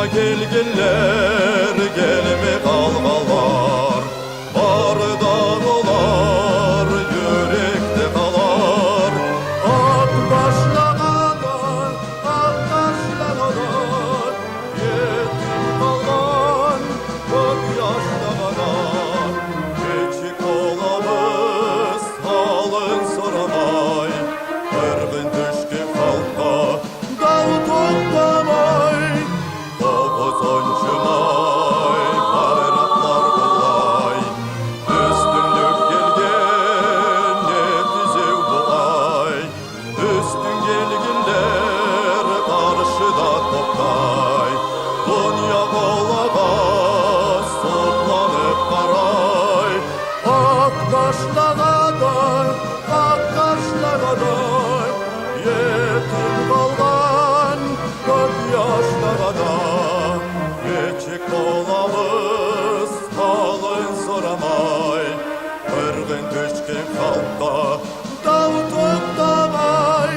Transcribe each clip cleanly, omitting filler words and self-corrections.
gelgeller gelme kalmalar bardan olar yürekte kalar ak başlamadan ak başlamadan yetim kalman çok yaşlamadan geçik olamız halın soramay kırgın düşkün halka dağ toplamay Bozoncumay, bayraklar bulay Üstünlük gelgen, netizev bu ay Üstün gelginler karşıda toplay Dünya kolağa sotlanıp karay Ak kaşlağaday, ak kaşlağaday Yetim kalgan, göz yaşlağaday Geçik olamız halın soramay Kırgın düşkün halka dağ toplamay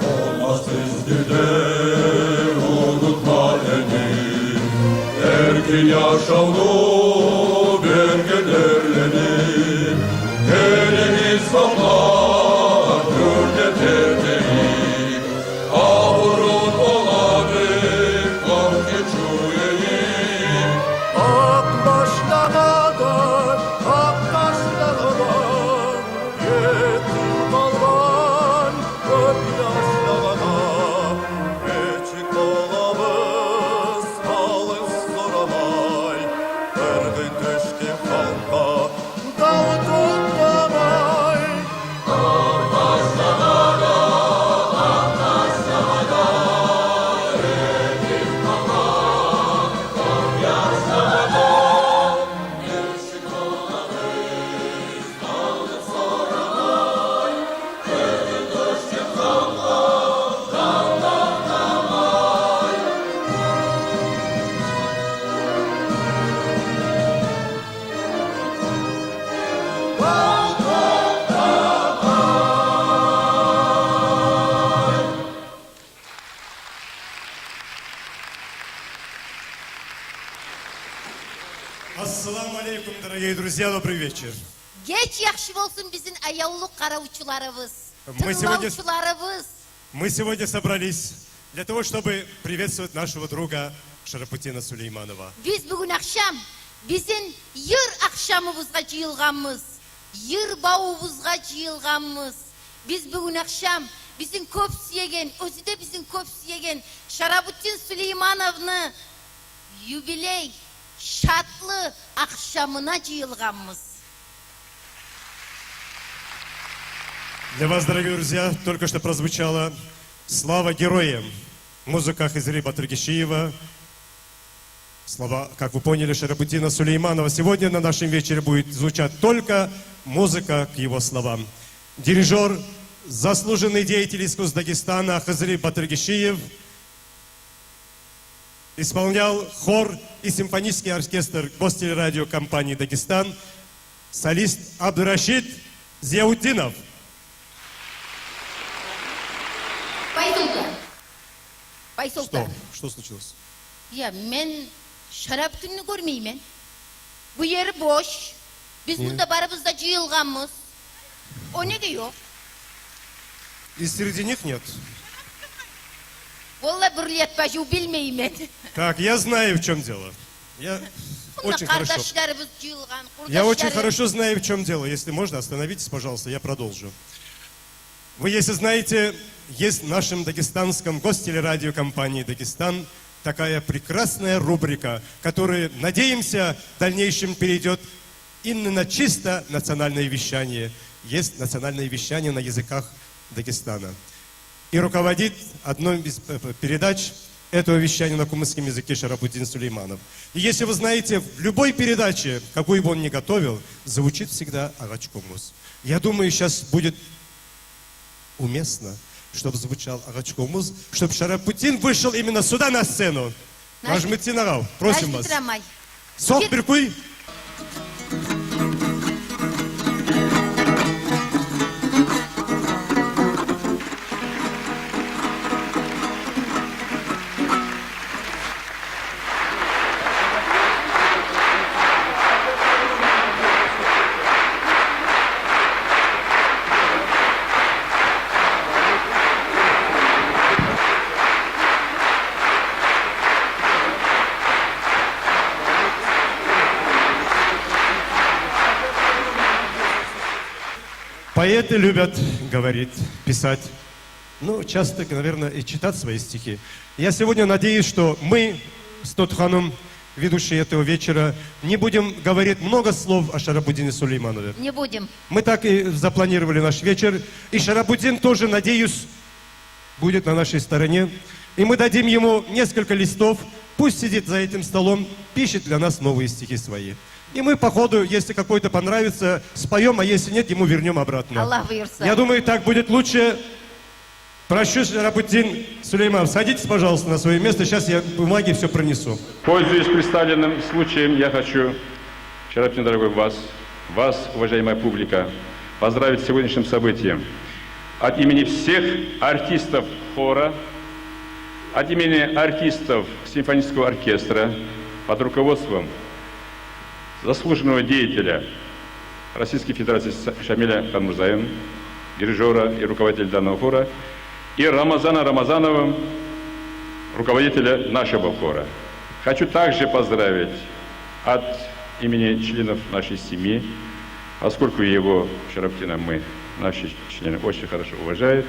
Olmaz üzdüde unutma beni Erkin yaşamlı bölgelerlerini Elimiz toplar gölge terdeyi Avurun olabilir korku çuyeyim Ak başlamadan, ak başlamadan Yetim kalman öp yaşlamadan Geçik olamız halın soramay Kırgın düşkün halka dağ toplamay Ассаламу алейкум, дорогие друзья, добрый вечер. Geç yaxşı olsun bizim ayavluk karavuşçularımız, Мы сегодня- tırlavuşçularımız. Мы сегодня собрались для того, чтобы приветствовать нашего друга Шарапутина Сулейманова. Biz bugün akşam bizim yır akşamımızga jıyılganmız, yır bağımızga jıyılganmız. Biz bugün akşam bizim köp siyegen, özü de bizim köp siyegen Şaraputtin Süleymanov'ны юбилей şatlı akşamına jıyılganmız. Для вас, дорогие друзья, только что прозвучала «Слава героям». Музыка Хизри Батыргишиева. Слова, как вы поняли, Шарапутина Сулейманова. Сегодня на нашем вечере будет звучать только музыка к его словам. Дирижер, заслуженный деятель искусств Дагестана Хизри Батыргишиев исполнял хор и симфонический оркестр гостелерадиокомпании «Дагестан», солист Абдурашид Зияутдинов. Baysultan. Что случилось? Ya men Şaraputtin'i görmeymen. Bu yer boş. Biz burada barımızda jıyılganmız. O ne diyor? И среди них нет. Vallahi birliyetbaşı bilmeymen. Так, я знаю, в чем дело. Я Bunda очень хорошо. kardeşlerimiz jıyılgan. Я очень kurdaşları- хорошо знаю, в чем дело. Если можно, остановитесь, пожалуйста, я продолжу. Вы, если знаете, есть в нашем дагестанском гостелерадиокомпании «Дагестан» такая прекрасная рубрика, которая, надеемся, в дальнейшем перейдет именно на чисто национальное вещание. есть национальное вещание на языках Дагестана. И руководит одной из передач этого вещания на кумыкском языке Шарапутдин Сулейманов. И если вы знаете, в любой передаче, какую бы он ни готовил, звучит всегда Агачкомус. Я думаю, сейчас будет уместно, чтобы звучал Агачкомус, чтобы Шарапутдин вышел именно сюда на сцену. Нажмите на рау. Просим вас. Сок Беркуй. Поэты любят говорить, писать, ну, часто, наверное, и читать свои стихи. Я сегодня надеюсь, что мы с Тотханом, ведущие этого вечера, не будем говорить много слов о Шарапутдине Сулейманове. Не будем. Мы так и запланировали наш вечер. И Шарапутдин тоже, надеюсь, будет на нашей стороне. И мы дадим ему несколько листов. Пусть сидит за этим столом, пишет для нас новые стихи свои. И мы по ходу, если какой-то понравится, споем, а если нет, ему вернем обратно. Аллах выирса. Я думаю, так будет лучше. Прошу, Шарапутдин Сулейманов, садитесь, пожалуйста, на свое место. Сейчас я бумаги все пронесу. Пользуясь представленным случаем, я хочу, Шарапутдин, дорогой, вас, уважаемая публика, поздравить с сегодняшним событием. От имени всех артистов хора, от имени артистов симфонического оркестра под руководством заслуженного деятеля Российской Федерации Шамиля Ханмурзаева, дирижера и руководителя данного хора, и Рамазана Рамазанова, руководителя нашего хора. Хочу также поздравить от имени членов нашей семьи, поскольку его, Шарапутдина, наши члены, очень хорошо уважают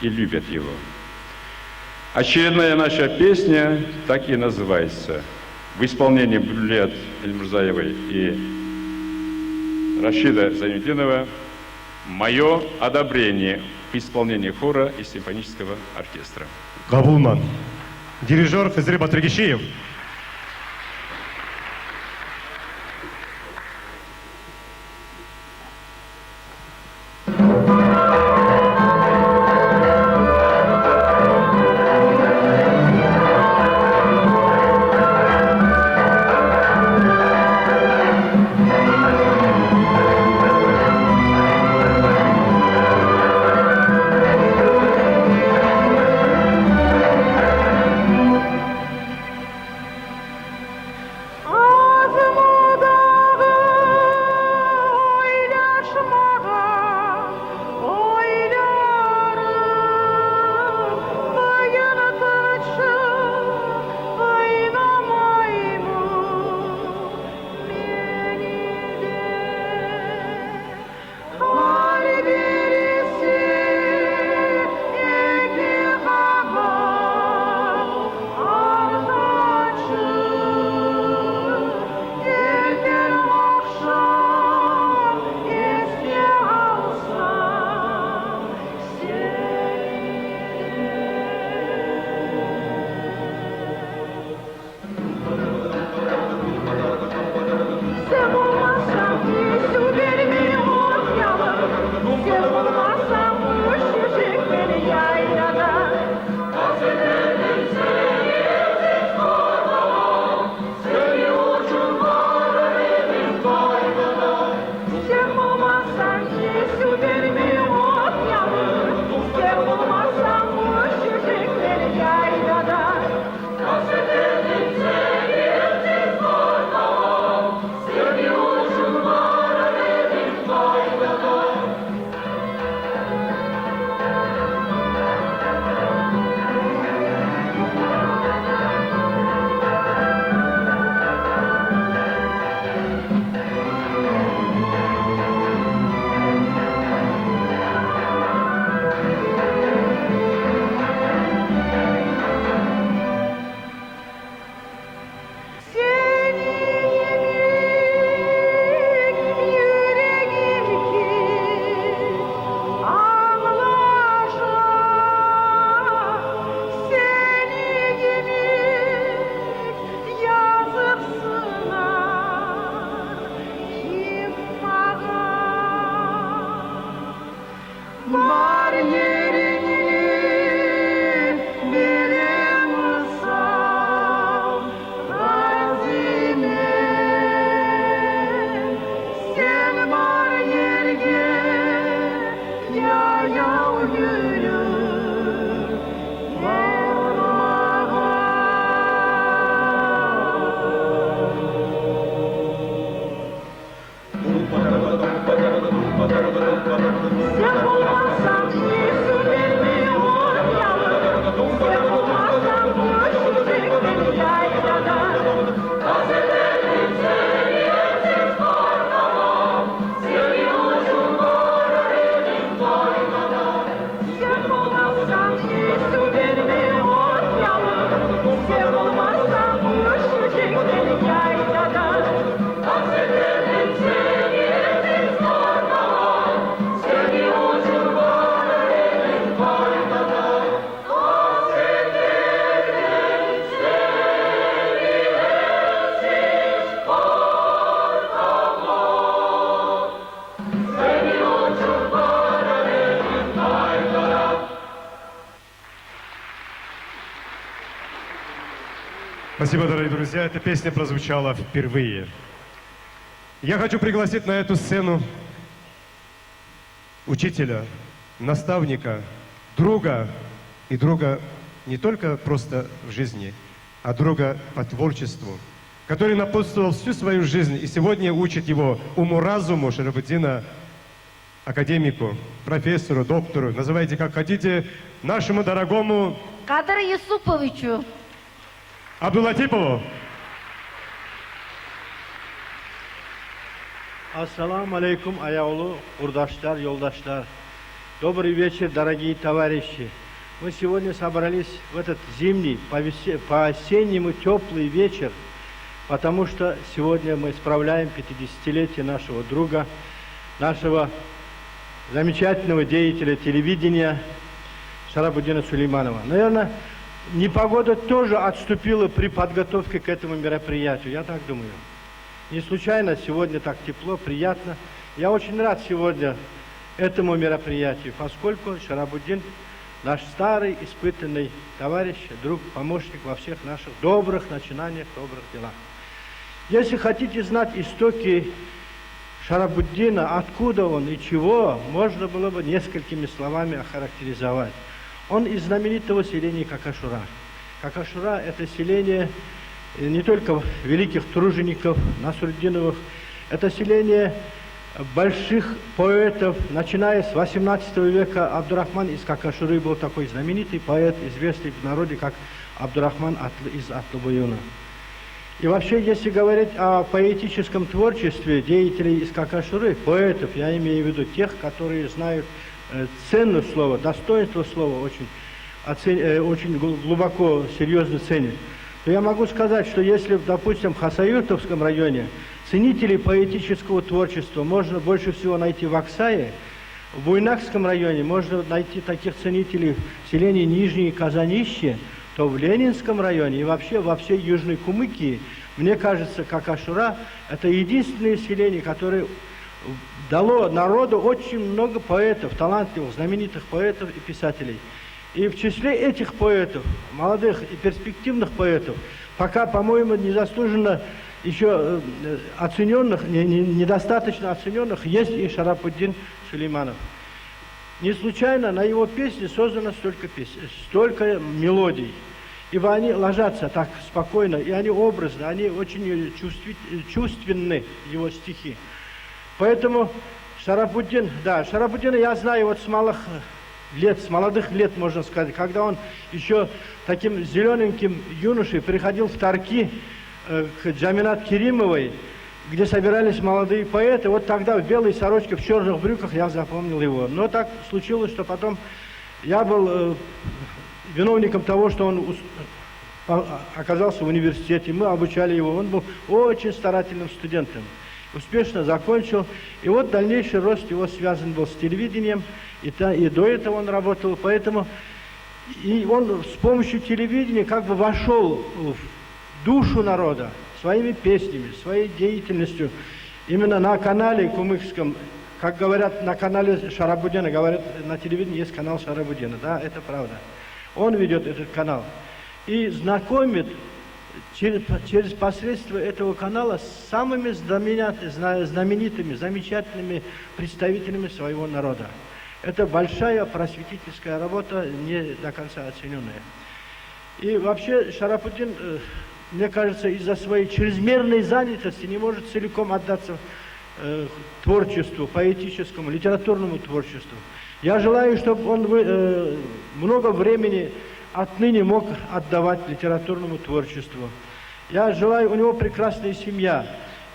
и любят его. Очередная наша песня так и называется. В исполнении Булят Эльмурзаевой и Рашида Зайнутдинова «Мое одобрение» в исполнении хора и симфонического оркестра. Габулман. Дирижер Хизри Батыргишиев. Спасибо, дорогие друзья. Эта песня прозвучала впервые. Я хочу пригласить на эту сцену учителя, наставника, друга. И друга не только просто в жизни, а друга по творчеству, который напутствовал всю свою жизнь и сегодня учит его уму-разуму Шарабуддина, академику, профессору, доктору, называйте как хотите, нашему дорогому Кадыр Юсуповичу. Абдулатипову. Ассаламу алейкум, аяулу, урдаштар, йолдаштар. Добрый вечер, дорогие товарищи. Мы сегодня собрались в этот зимний, по-осеннему теплый вечер, потому что сегодня мы справляем 50-летие нашего друга, нашего замечательного деятеля телевидения Шарабуддина Сулейманова. Наверное, непогода тоже отступила при подготовке к этому мероприятию, я так думаю. Не случайно сегодня так тепло, приятно. Я очень рад сегодня этому мероприятию, поскольку Шарабуддин наш старый, испытанный товарищ, друг, помощник во всех наших добрых начинаниях, добрых делах. Если хотите знать истоки Шарабуддина, откуда он и чего, можно было бы несколькими словами охарактеризовать. Он из знаменитого селения Какашура. Какашура – это селение не только великих тружеников Насруддиновых, это селение больших поэтов, начиная с 18 века. Абдурахман из Какашуры был такой знаменитый поэт, известный в народе как Абдурахман из Атлубуюна. И вообще, если говорить о поэтическом творчестве деятелей из Какашуры, поэтов, я имею в виду тех, которые знают цену слова, достоинство слова, очень глубоко, серьезно ценят, то я могу сказать, что если, допустим, в Хасавюртовском районе ценителей поэтического творчества можно больше всего найти в Аксае, в Буйнакском районе можно найти таких ценителей в селении Нижнее Казанище, то в Ленинском районе и вообще во всей Южной Кумыкии, мне кажется, Какашура – это единственное селение, которое дало народу очень много поэтов, талантливых, знаменитых поэтов и писателей. И в числе этих поэтов, молодых и перспективных поэтов, пока, по-моему, незаслуженно еще оцененных, недостаточно оцененных, есть и Шарабуддин Сулейманов. Не случайно на его песни создано столько мелодий, ибо они ложатся так спокойно, и они образны, они очень чувственны, его стихи. Поэтому Шарабуддин, да, Шарабуддина я знаю вот с молодых лет, можно сказать, когда он еще таким зелененьким юношей приходил в Тарки к Джаминат Керимовой, где собирались молодые поэты. Вот тогда в белой сорочке, в черных брюках я запомнил его. Но так случилось, что потом я был виновником того, что он оказался в университете. Мы обучали его. Он был очень старательным студентом. Успешно закончил. И вот дальнейший рост его связан был с телевидением. И до этого он работал. Поэтому и он с помощью телевидения как бы вошел в душу народа своими песнями, своей деятельностью. Именно на канале кумыкском, как говорят, на канале Шарабуддина, говорят, на телевидении есть канал Шарабуддина. Да, это правда. Он ведет этот канал и знакомит через посредство этого канала с самыми знаменитыми, замечательными представителями своего народа. Это большая просветительская работа, не до конца оцененная. И вообще Шарабуддин, мне кажется, из-за своей чрезмерной занятости не может целиком отдаться творчеству, поэтическому, литературному творчеству. Я желаю, чтобы он много времени отныне мог отдавать литературному творчеству. Я желаю, у него прекрасная семья.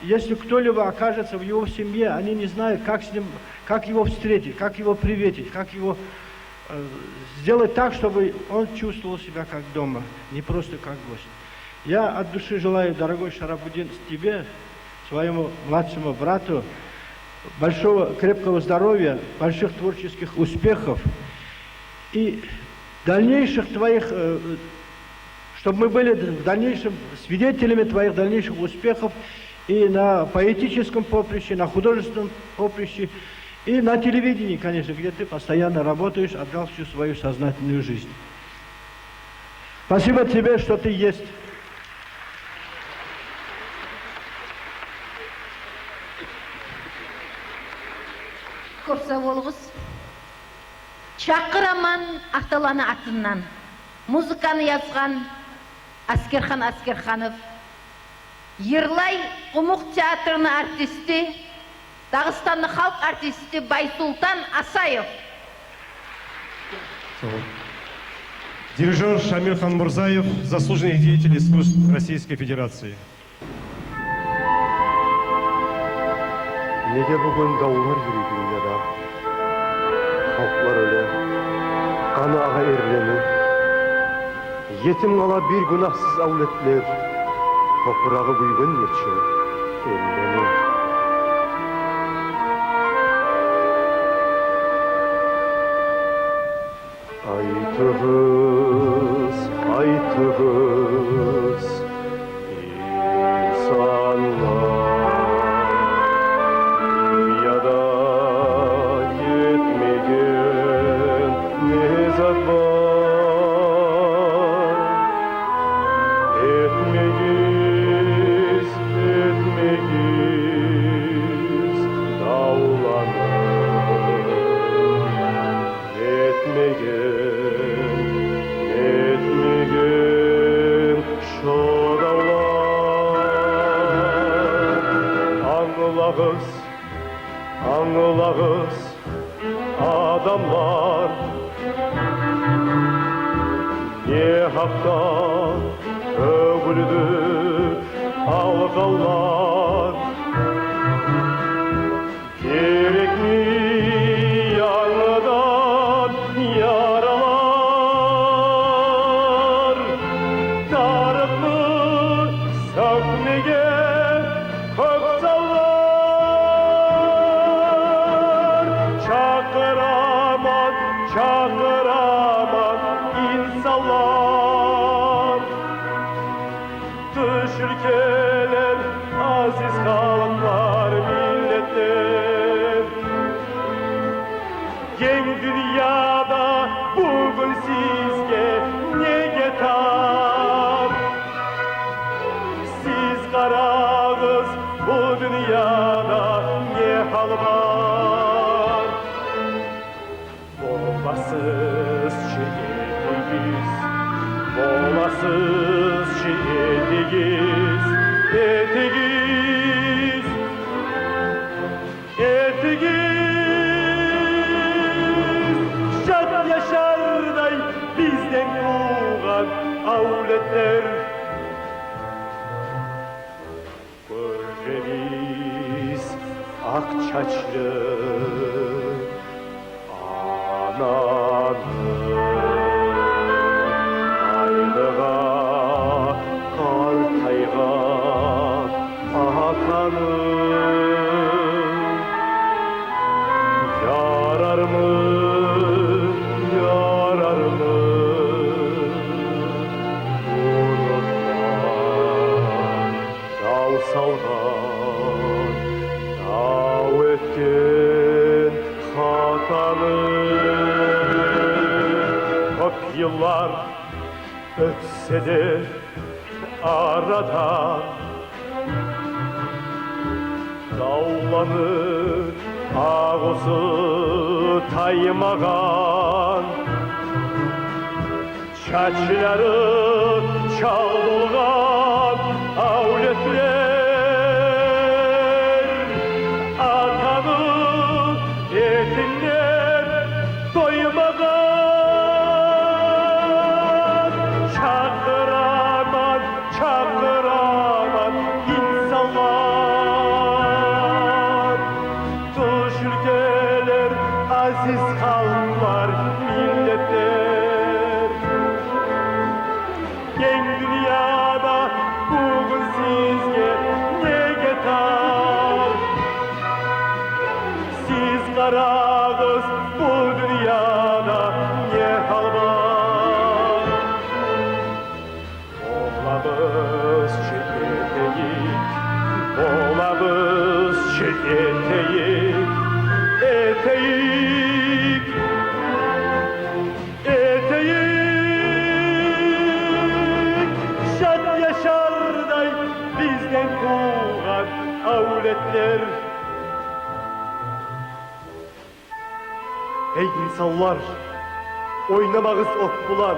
Если кто-либо окажется в его семье, они не знают, как его встретить, как его приветить, как его сделать так, чтобы он чувствовал себя как дома, не просто как гость. Я от души желаю, дорогой Шарабуддин, тебе, своему младшему брату, большого крепкого здоровья, больших творческих успехов и дальнейших твоих, чтобы мы были в дальнейшем свидетелями твоих дальнейших успехов и на поэтическом поприще, на художественном поприще, и на телевидении, конечно, где ты постоянно работаешь, отдал всю свою сознательную жизнь. Спасибо тебе, что ты есть. Asa bolğuz. Çakıraman Ahtalanı atından. Muzikany yazgan Askerhan Askerhanov. Yırlay Qumuk Teatrı'nın artisti, Dağıstanlı halk artisti Baysultan Асаев. Дирижер Шамиль Ханмурзаев, заслуженный деятель искусств Российской Федерации. Nege bugün dağlar yürü dünyada, halklar öyle, kanı ağa erlenir, yetim kala bir günahsız avletler, toprağı buygun geçi, ellenir. Aytığız, aytığız, insanlar. Etmeyiz, etmeyiz dağlanır. Etmeyin, etmeyin şu dağlar. Anlağız, anlağız adamlar. Ne hakta övüldü alğanlar. Gerek mi yanıdan yaralar? Tarık mı sökmeye koksallar? Çakıraman, çakıraman insanlar. Dış ülkeler, aziz halklar, milletler. Gen dünyada bugün sizge ne yeter? Siz karağız bu dünyada ne hal var? Bombasız şehirdeyiz, bombasız şehirdeyiz, etegiz, etegiz. Şad yaşarday bizden doğan avletler. Göreriz ak çaçlı ananı. Aylığa, kartayga atanı. Yarar mı, yarar mı? Unutma, dal saldan, dav etken hatanı. Çok yıllar ötse de arada dağlanır ağzı taymağan. Çaçları çaldılan avletler. Atanın etinden doymağan. Çakıraman, çakıraman insanlar. Dış ülkeler, aziz halklar, milletler. Gen dünyada bugün sizge ne yeter? Siz karağız bu dünyada ne hal var? Oğlamız çeketeyik, oğlamız çeketeyik, eteyik, eteyik. Şad yaşarday bizden doğan avletler. Ey insanlar, oynamağız ot bulan,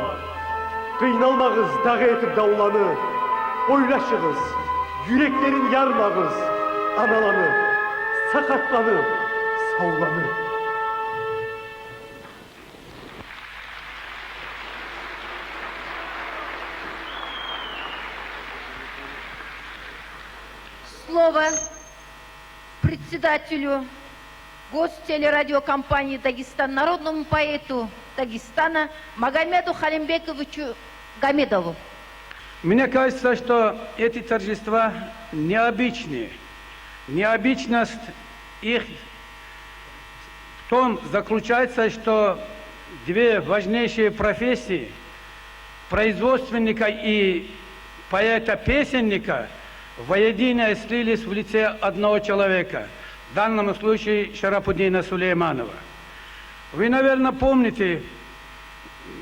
kıynalmağız dağı etip davlanı, oylaşığız, yüreklerin yarmağız, analanı, sakatlanı, sallanı. Слово председателю гостелерадиокомпании «Дагестан», народному поэту Дагестана Магомеду Халимбековичу Гамедову. Мне кажется, что эти торжества необычные. Необычность их в том заключается, что две важнейшие профессии – производственника и поэта-песенника – воедино слились в лице одного человека, в данном случае Шарапудина Сулейманова. Вы, наверное, помните,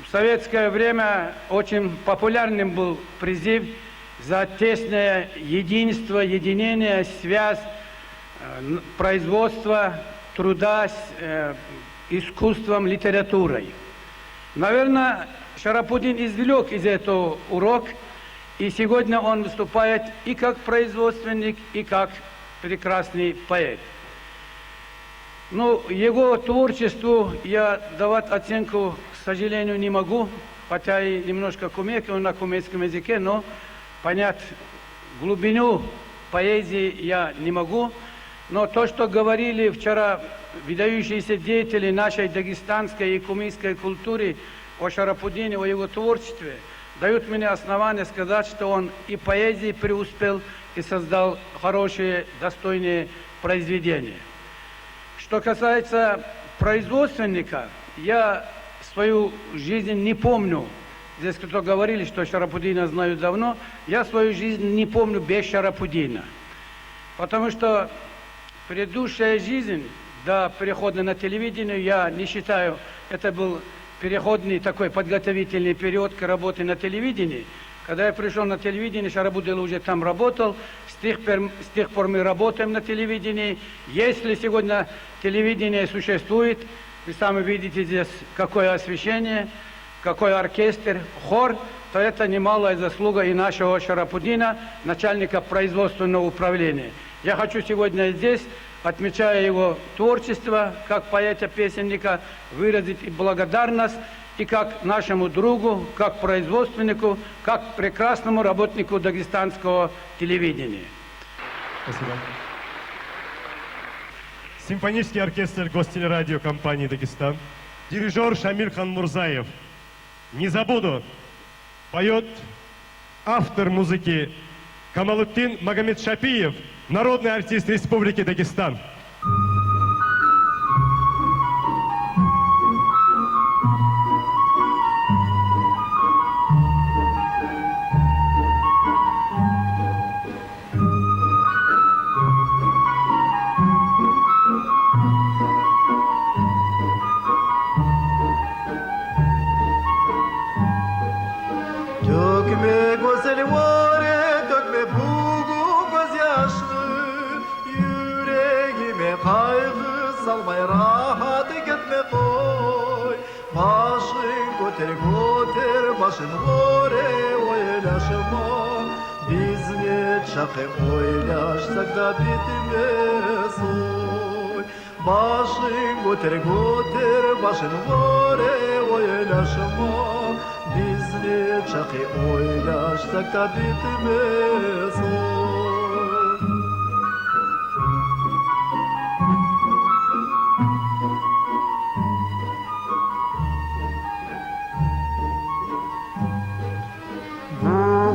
в советское время очень популярным был призыв за тесное единство, единение, связь производства, труда с искусством, литературой. Наверное, Шарапудин извлек из этого урок, и сегодня он выступает и как производственник, и как прекрасный поэт. Ну, его творчеству я давать оценку, к сожалению, не могу, хотя и немножко кумекаю на кумекском языке, но понять глубину поэзии я не могу. Но то, что говорили вчера выдающиеся деятели нашей дагестанской и кумекской культуры о Шарапудине, о его творчестве, дают мне основание сказать, что он и поэзии преуспел, и создал хорошие, достойные произведения. Что касается производственника, я свою жизнь не помню. Здесь кто говорили, что Шарапудина знают давно. Я свою жизнь не помню без Шарапудина. Потому что предыдущая жизнь до перехода на телевидение, я не считаю, это был переходный такой подготовительный период к работе на телевидении. Когда я пришел на телевидение, Шарапудин уже там работал. С тех пор мы работаем на телевидении. Если сегодня телевидение существует, вы сами видите здесь, какое освещение, какой оркестр, хор, то это немалая заслуга и нашего Шарапудина, начальника производственного управления. Я хочу сегодня здесь, отмечая его творчество, как поэта-песенника, выразить и благодарность, и как нашему другу, как производственнику, как прекрасному работнику дагестанского телевидения. Спасибо. Симфонический оркестр гостелерадиокомпании «Дагестан», дирижер Шамиль Ханмурзаев. Не забуду, поет автор музыки Камалуддин Магомедшапиев, народный артист Республики Дагестан. Dökme gözleri, dökme buğu gözyaşlı, yüreğime kaygı salmay rahat gitme koy. Başın götür götür, başın gore oylaşma, biz ne çakı oylaşsak da bitmez oy. Başın götür götür, başın gore oylaşma, biz ne çakı oylaşsak da bitmez oy.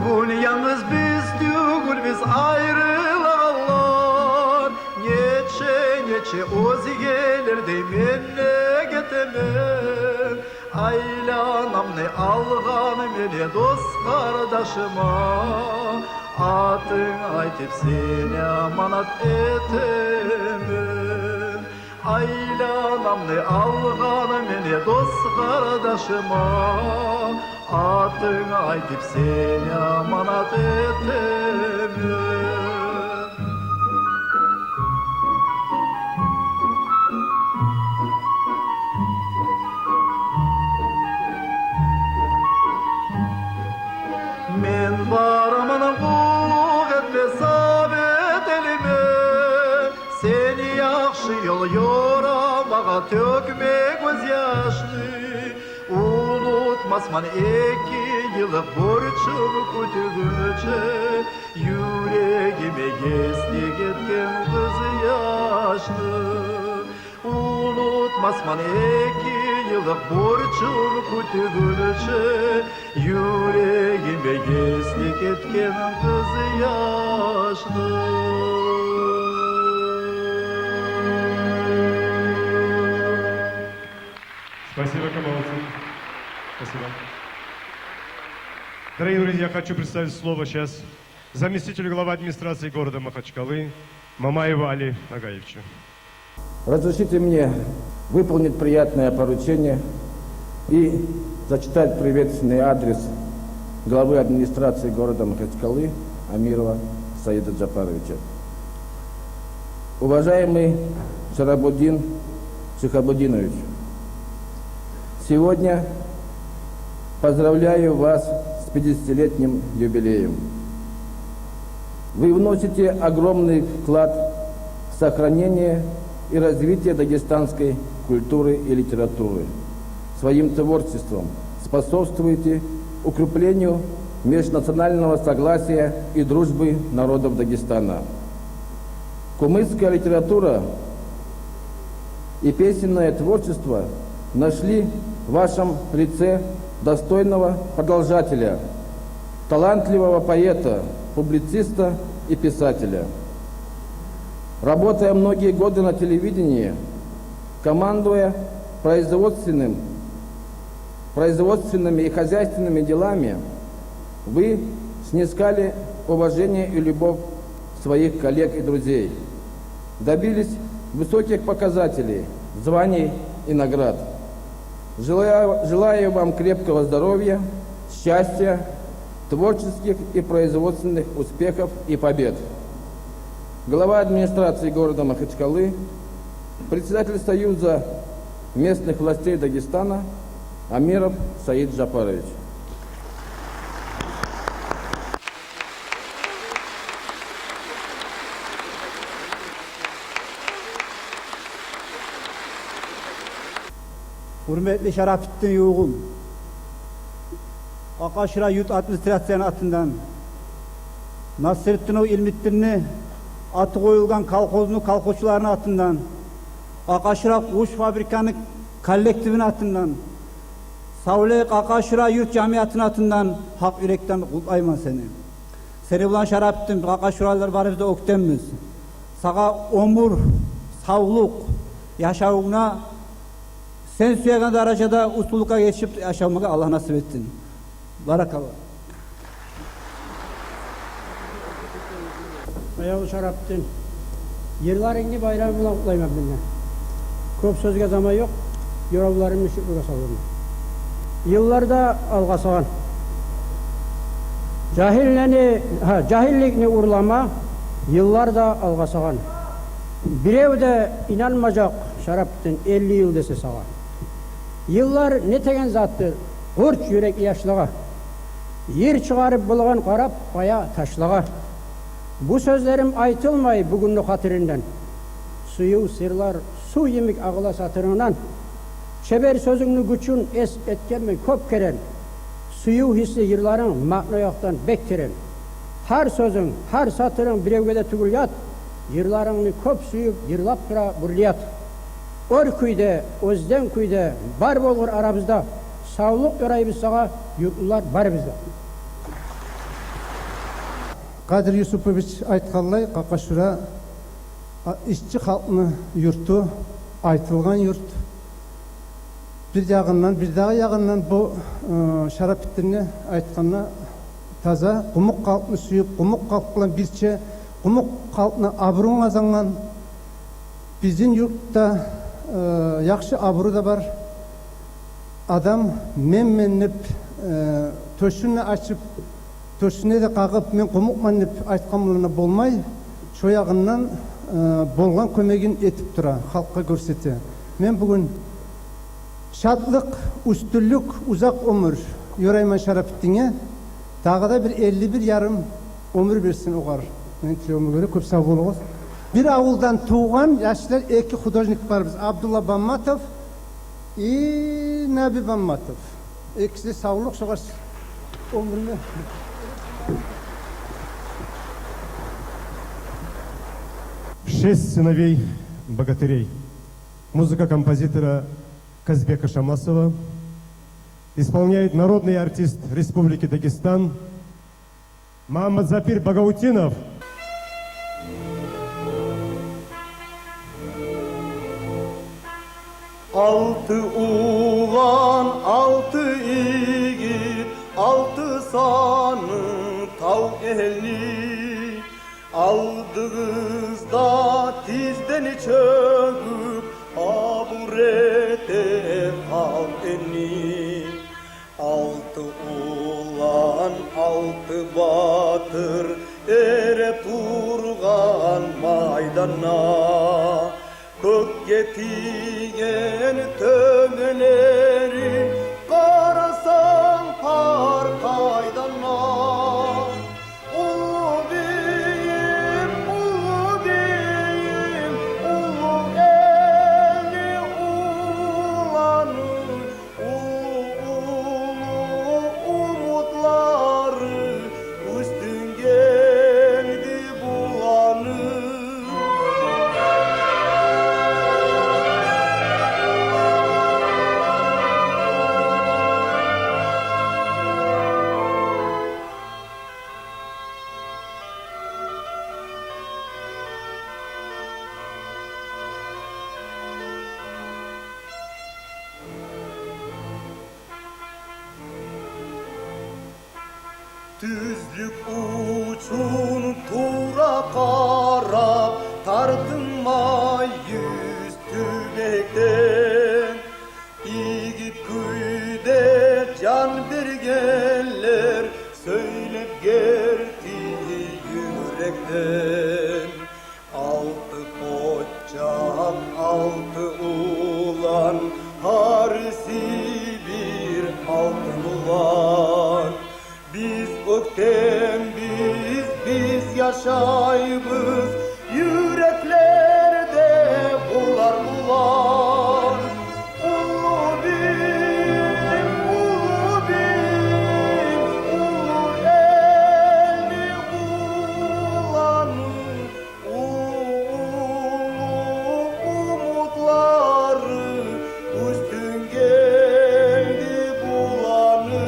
Bugün yalnız biz değil, biz ayrılanlar. Neçe özgelerde menne getemem. Aylanam ne algan mene dost kardeşima. Atın aytıp seni amanat etemem. Aylanam ne algan mene dost kardeşima. Atın aytıp seni amanat etemem. tökme göz yaşlı. Unutmasman 2 yıllık borçum kütügünce. Yüreğime geslik etken kız yaşlı. Unutmasman 2 yıllık borçum kütügünce. Yüreğime geslik etken kız yaşlı. Спасибо, Камалцин. Спасибо. Дорогие друзья, хочу представить слово сейчас заместителю главы администрации города Махачкалы Мамаеву Али Агаевичу. Разрешите мне выполнить приятное поручение и зачитать приветственный адрес главы администрации города Махачкалы Амирова Саида Джапаровича. Уважаемый Шарабудин Шихабудинович, сегодня поздравляю вас с 50-летним юбилеем. Вы вносите огромный вклад в сохранение и развитие дагестанской культуры и литературы. Своим творчеством способствуете укреплению межнационального согласия и дружбы народов Дагестана. Кумыкская литература и песенное творчество нашли в вашем лице достойного продолжателя, талантливого поэта, публициста и писателя. Работая многие годы на телевидении, командуя производственными и хозяйственными делами, вы снискали уважение и любовь своих коллег и друзей, добились высоких показателей, званий и наград. Желаю вам крепкого здоровья, счастья, творческих и производственных успехов и побед. Глава администрации города Махачкалы, председатель Союза местных властей Дагестана Амиров Саид Джапарович. Hürmetli Şarafettin Yuğum, Akaşıra Yurt Administrasyon atından Nasrettinov İlmittinni atı koyulgan kalkozunu kalkoçuların atından Akaşıra Kuş Fabrikanı kollektivinin atından Savlek Akaşıra Yurt Camiatının atından hak yürekten kutlayman seni. Seni bulan Şarafettin Akaşıralar var bizde oktenmiz. Sağa omur, sağlık, yaşauğuna sen süyeğen derecede usulluğa geçip yaşamaya Allah nasip ettin. Barakallah. Ayağı Şarafettin. Yıllarını bayram bilen kutlayma benimle. Köp sözge zaman yok. Yorullarımı şükrüge salıyorum. Yıllarda alga sağan. Cahillikini urlama. Yıllarda alga sağan. Birev de inanmayacak Şarafettin 50 yıl dese sağa. Yıllar ne tegen zattır? Kurç yürek yaşlığa. Yer çıkarıp bulgan karap kaya taşlığa. Bu sözlerim aytılmay bugünlük hatırından. Suyu sırlar su yemek ağla satırından. Çeber sözünü güçün es etkenme köp keren. Suyu hissi yılların makna yoktan bektiren. Her sözün, her satırın birevgede tügül yat. Yırlarını köp suyup yırlap tura burliyat. Or kuyda, özden kuyda, bar bolgur aramızda. Sağlık yorayımız sağa, yurtlular var bizde. Kadir Yusupovich aytkanlay, Kakaşura işçi halkını yurtu, aytılgan yurt. Bir yağından, bir daha yağından bu Şarafettinni aytkanına taza, kumuk halkını suyup, kumuk halkla birçe, kumuk halkına abrun kazangan. Bizim yurtta yakşı abru da var. Adam memmenip, töşünü açıp, töşüne de kakıp, men kumukman dep aytkanlarına bolmay, şu yağından bolgan kömegin etip tura, halkka görsete. Men bugün şadlık, üstünlük, uzak ömür yorayman Şarafettin'e, dağı da bir 51 yarım ömür versin oğar. Men tilewime göre köp sağ bolunuz. Bir avuldan tuğan yaşlar iki hudojnik var biz. Abdullah Bammatov Nabi Bammatov. İkisi sağlık soğaz ömrüne. Шесть сыновей богатырей. Музыка композитора Казбека Шамасова. Исполняет народный артист Республики Дагестан Мамад Запир Багаутинов. Altı ulan, altı yiğit, altı sanı tav ehli. Aldığızda tizden çöküp aburete kal eni. Altı ulan, altı batır ere turgan maydana. Kök getigen tömeleri karasan par kaydana. Ulu beyim, ulu beyim, ulu eli ulanı, ulu umutları üstün geldi bulanı. Düzlük uçun tura kara tartınma yüz tübekten. İyi köyde can bergeller söylep gerdi yürekten. Altı koçak altı ulan harisi bir altın ulan. Biz ökten biz yaşaybız yüreklerde bular bular. Ulu bin, ulu bin, ulu elmi ulanı, umutları üstün geldi bulanı.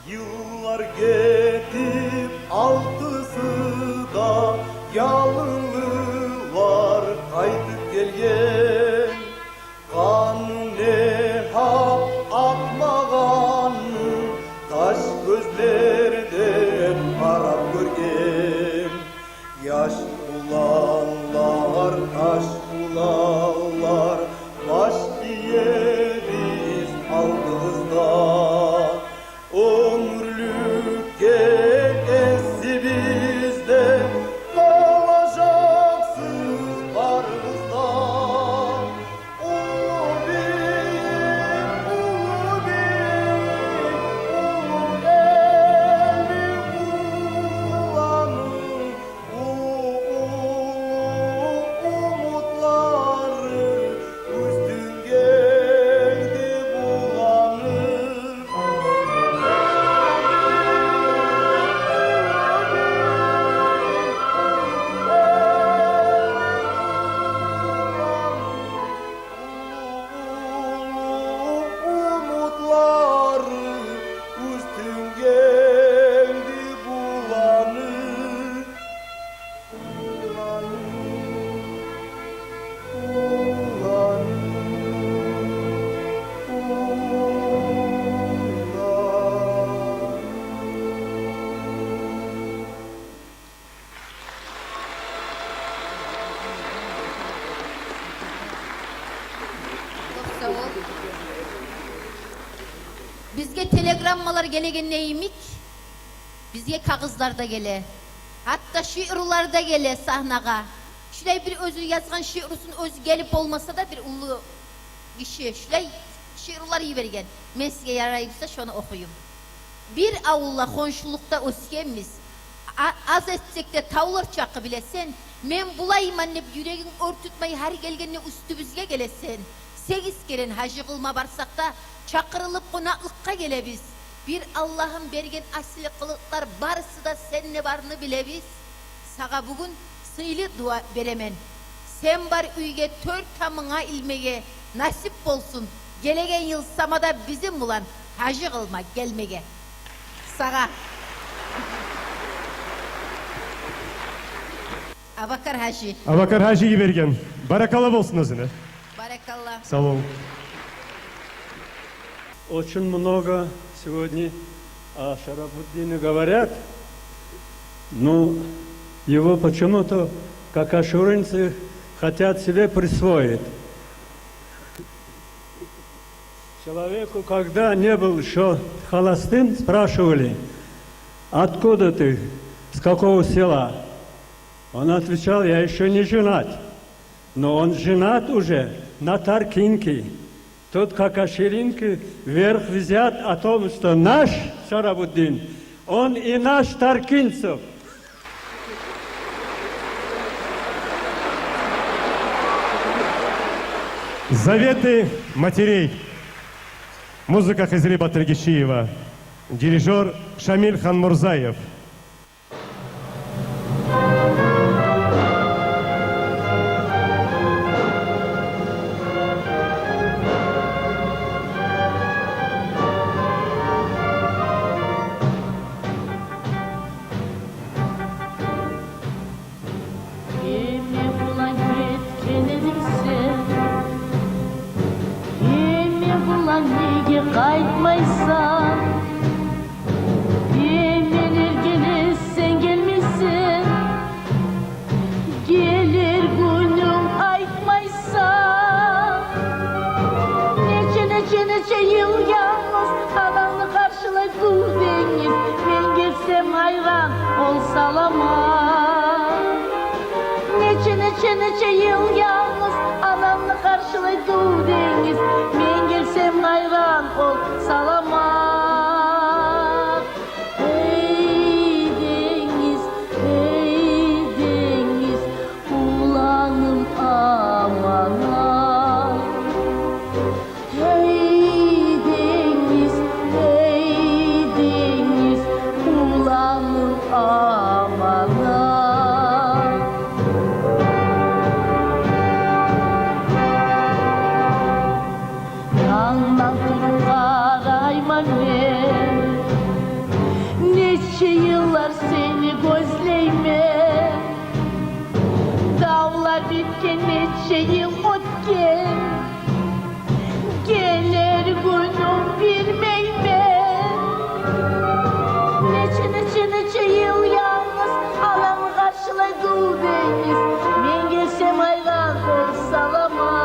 Yıllar geçip altısı da yalınlılar kaydıp gelgen. Kanun ne hak atmağanı taş gözlerden harap görgen. Yaş ulanlar taş ulanlar baş diyeriz aldığızda. Ömürlük gelesi bizde kalacak. Bizge telegrammalar gene neyimik? Bizge kağızlar da gele. Hatta şiirler da gele sahnaga. Şulay bir özü yazgan şiirusun özü gelip olmasa da bir ulu kişi. Şulay şiirler iyi vergen. Men sizge yarayıpsa şunu okuyum. Bir avulla konşulukta öskemiz. Az etsek de tavlar çakı bilesen. Men bulayım anne yüreğin örtütmeyi her gelgenine üstümüzge gelesen. 8 keren hacı kılma barsak da çakırılıp konaklıkka gele biz. Bir Allah'ın bergen asli kılıklar barısı da seninle varını bile biz. Sağa bugün sıylı dua beremen. Sen bar üyge 4 tamına ilmege nasip bolsun. Gelegen yıl samada bizim ulan hacı kılma gelmege. Sağa. Abakar Hacı. Abakar Hacı'yı bergen. Barakallah olsun özüne. Баракалла. Sağ olun. Очень много сегодня о Шарапутдине говорят, но его почему-то, как ашуринцы, хотят себе присвоить. Человеку, когда не был еще холостым, спрашивали, откуда ты, с какого села? Он отвечал, я еще не женат. Но он женат уже на Таркинке. Тут как аширинки вверх взят о том, что наш Шарабуддин, он и наш Таркинцев. Заветы матерей. Музыка Хизриба Тергишиева. Дирижер Шамиль Ханмурзаев. Kaytmaysan Yemelir gelir sen gelmişsin Gelir günüm aytmaysan Nece yıl yalnız Alanı karşıladı deniz Ben gelsem hayran olsalama Nece yıl yalnız Alanı karşıladı deniz Ben gelsem hayran olsalama Ey deniz Ulanım amana Hey deniz Ulanım amana Yandan durup karayma ben Neçe yıllar seni gözleyme Dağlar bitken neçe yıl ötken Gelir günüm bilmeyme Neçe yıl yalnız Alanı karşılaydı deniz Ben gelsem hayran olsalama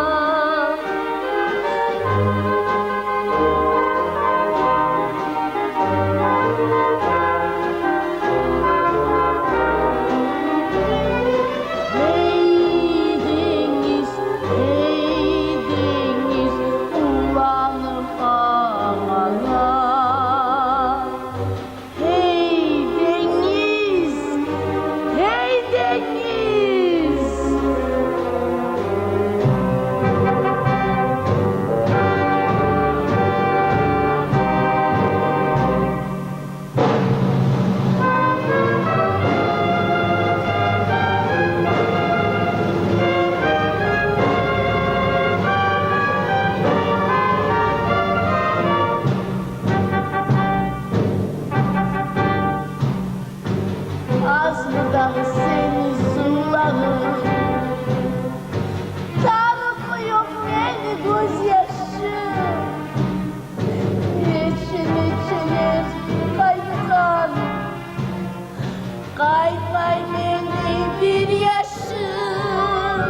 Kaymay beni bir yaşım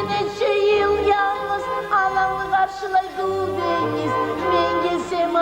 Neçe yıl yalnız Anamı karşılaydı deniz Ben gelsem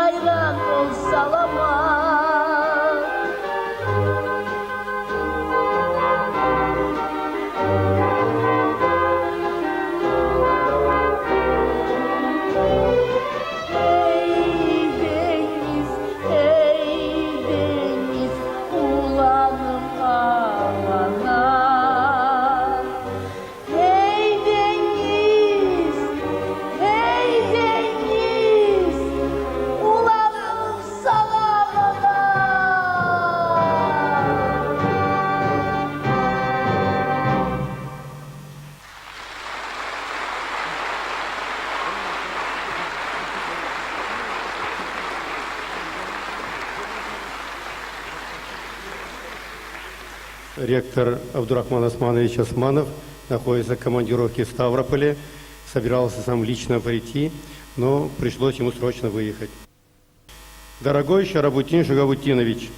Ректор Абдурахман Османович Османов находится в командировке в Ставрополе. Собирался сам лично прийти, но пришлось ему срочно выехать. Дорогой Шарабутин Шагабутинович,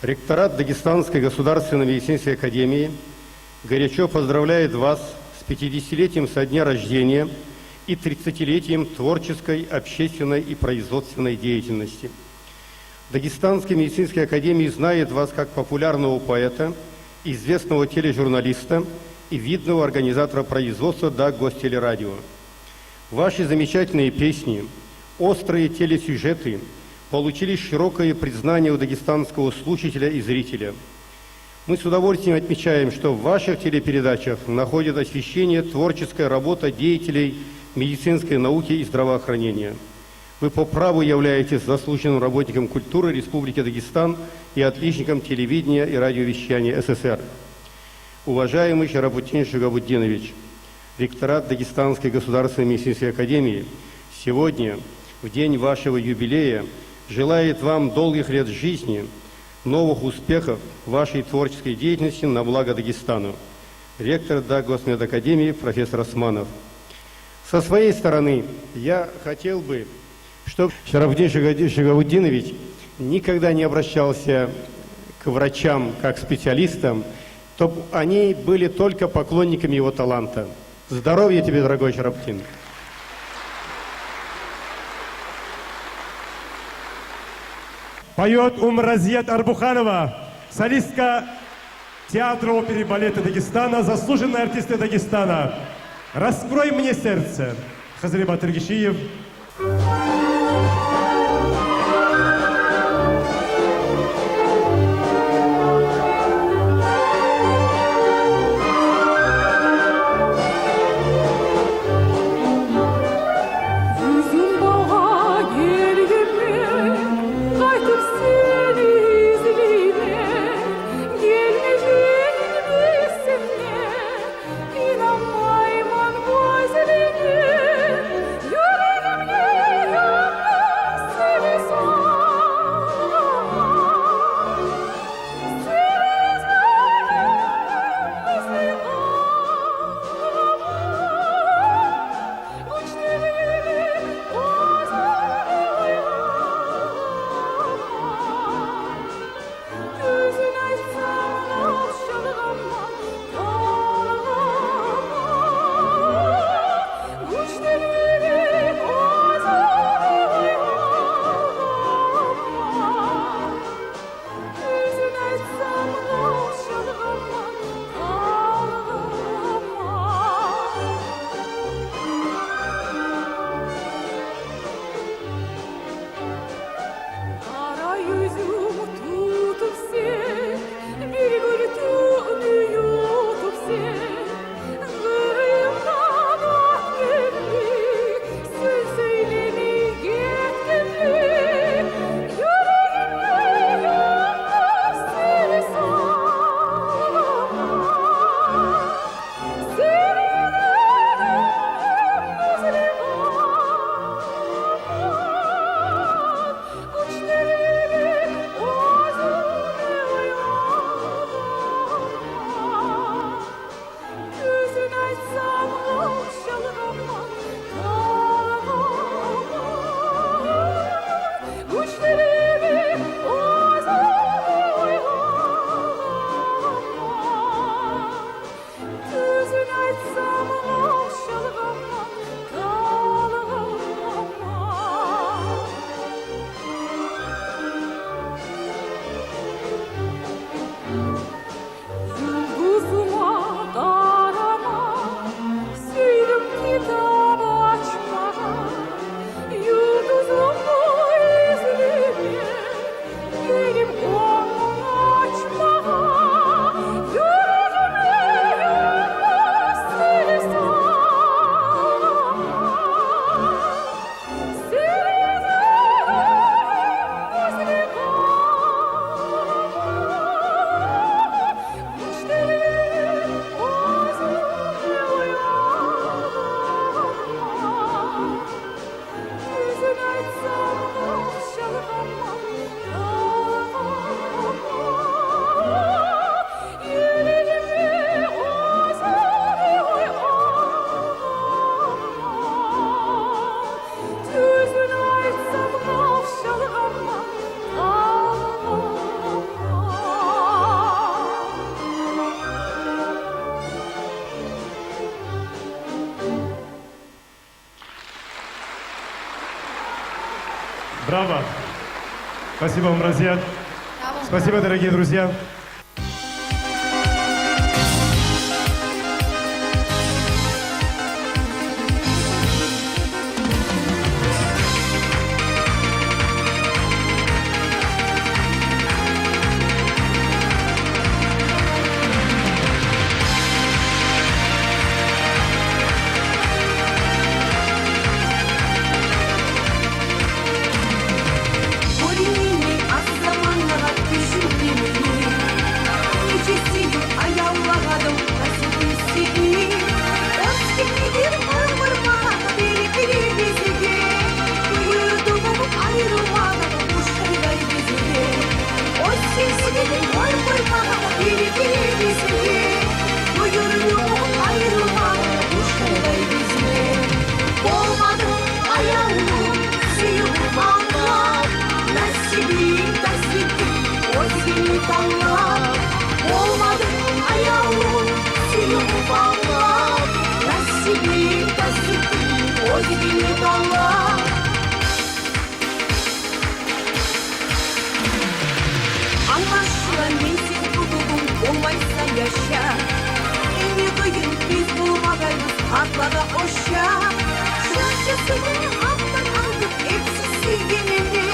ректорат Дагестанской государственной медицинской академии горячо поздравляет вас с 50-летием со дня рождения и 30-летием творческой, общественной и производственной деятельности. Дагестанская медицинская академия знает вас как популярного поэта, известного тележурналиста и видного организатора производства Даггостелерадио. Ваши замечательные песни, острые телесюжеты получили широкое признание у дагестанского слушателя и зрителя. Мы с удовольствием отмечаем, что в ваших телепередачах находит освещение творческая работа деятелей медицинской науки и здравоохранения. Вы по праву являетесь заслуженным работником культуры Республики Дагестан и отличником телевидения и радиовещания СССР. Уважаемый Шарабутин Шагабутдинович, ректорат Дагестанской государственной медицинской академии сегодня, в день вашего юбилея, желает вам долгих лет жизни, новых успехов в вашей творческой деятельности на благо Дагестану. Ректор Даггосмедакадемии профессор Османов. Со своей стороны я хотел бы, чтобы Шарабутин Шагабутдинович никогда не обращался к врачам как специалистам, чтобы они были только поклонниками его таланта. Здоровья тебе, дорогой Шарабутин. Поет Умразият Арбуханова, солистка театра оперы и балета Дагестана, заслуженная артистка Дагестана. «Раскрой мне сердце». Хазрибат Тергишиев. İnanmayman gözlerine, yüreğim Браво. Спасибо вам, Разия. Спасибо, дорогие друзья. Anlaşılan mensiz hukukun olmaysa yaşa. En kıyın biz bulmadayız atlara oşa. Şunçasını alttan aldık hepsi sevgilini.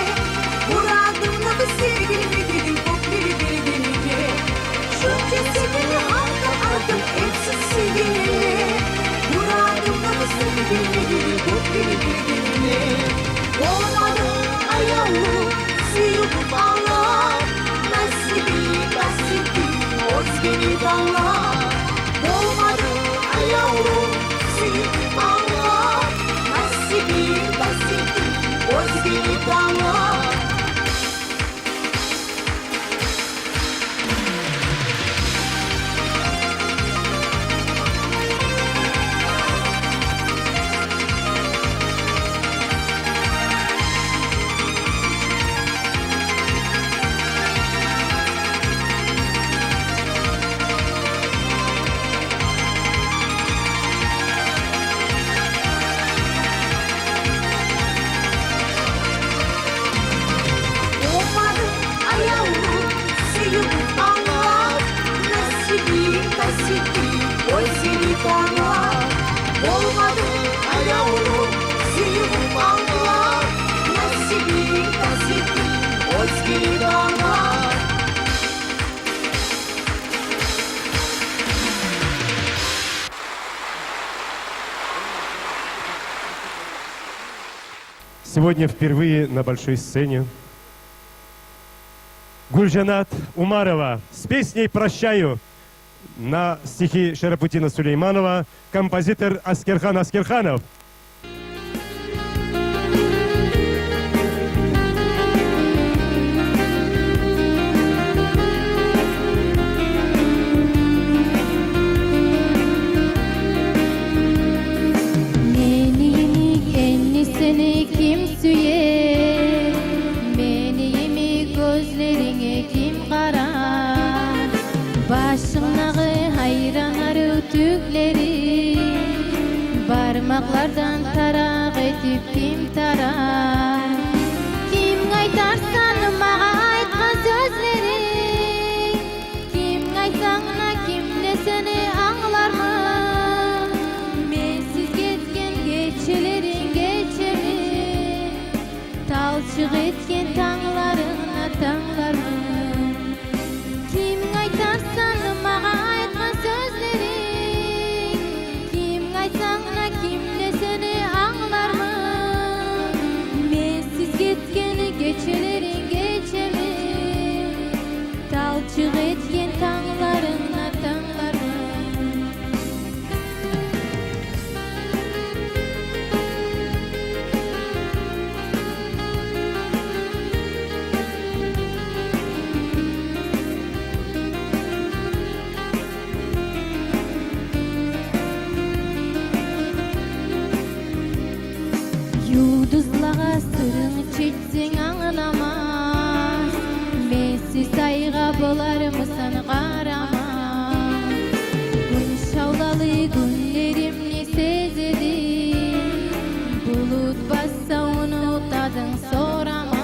Muradımla bir sevgilimi dedim hop biri denini. Şunçasını alttan aldık hepsi sevgilini. Muradımla bir sevgilimi dedim hop biri denini. Olmadı ayağımı suyup bağlar. Nasibi, özgeni dağlar. Olmadı ayağım, suyup bağlar. Nasibi, özgeni dağlar. Olmadı ayağım, suyup bağlar. Nasibi, özgeni dağlar. Сегодня впервые на большой сцене Гульжанат Умарова с песней «Прощаю» на стихи Шарапутдина Сулейманова, композитор Аскерхан Аскерханов. Seni kim süyer, menimi gözlerine kim karar? Başımdağı hayranlar ötükleri, parmaklardan tarak etip kim tarar? Kim aytarsan mağa aytma sözleri, kim aytsana kimle seni anlar mı? Mensiz ketken geçelerin geçemi, talçık etken tağlarına tağlar mı? Kim aytarsan mağa aytma sözleri, kim aytsana kimle seni anlar mı? Mensiz ketken geçelerin geçemi, talçık etken tağlarına tağlar mı? Yıldızlara sırrını çeksen anlamaz. Mensiz ayga bolar mısın qaramaz? Gün şavlalı günlerimni sezedim. Bulut bassa onu tadın soramaz.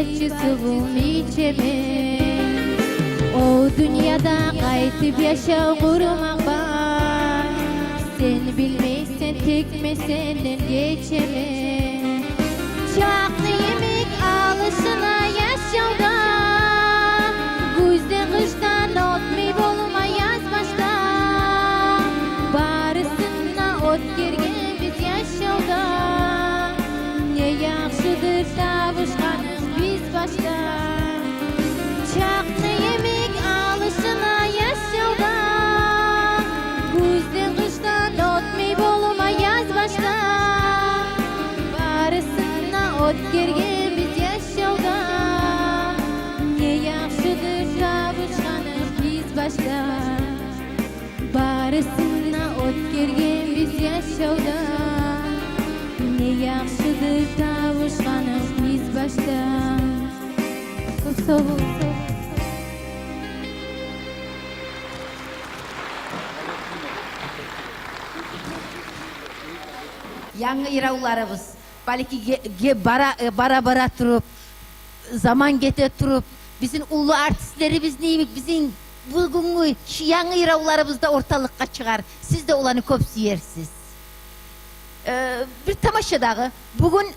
barçı suğum içemen. O dünyada kaytıp yaşa kurmak var. Sen bilmeysen tekme senden geçemem. Çaklı yemek alışına yaşavda. Güzde kıştan otmayıp olma yaz başta. Barısına ot gergen biz yaşavda. Ne yaxşıdır tavuşkanız biz başta. Çaklı yemek alışına yaşavda. Güzde kıştan otmayıp olma yaz başta. Barısına ot gergen biz yaşavda. Ne yaxşıdır tavuşkanız biz başta. Barısına ot gergen biz yaşavda. Ne yaxşıdır tavuşkanız biz başta. Çok sağ olun. Yangi iravlarımız balki bara turup zaman gete turup bizim ulu artistlerimiz neymiş bizim bugünkü şu yangi iravlarımız da ortalıkka çıkar. Siz de olanı köp suyersiz. Bir tamaşadağı bugün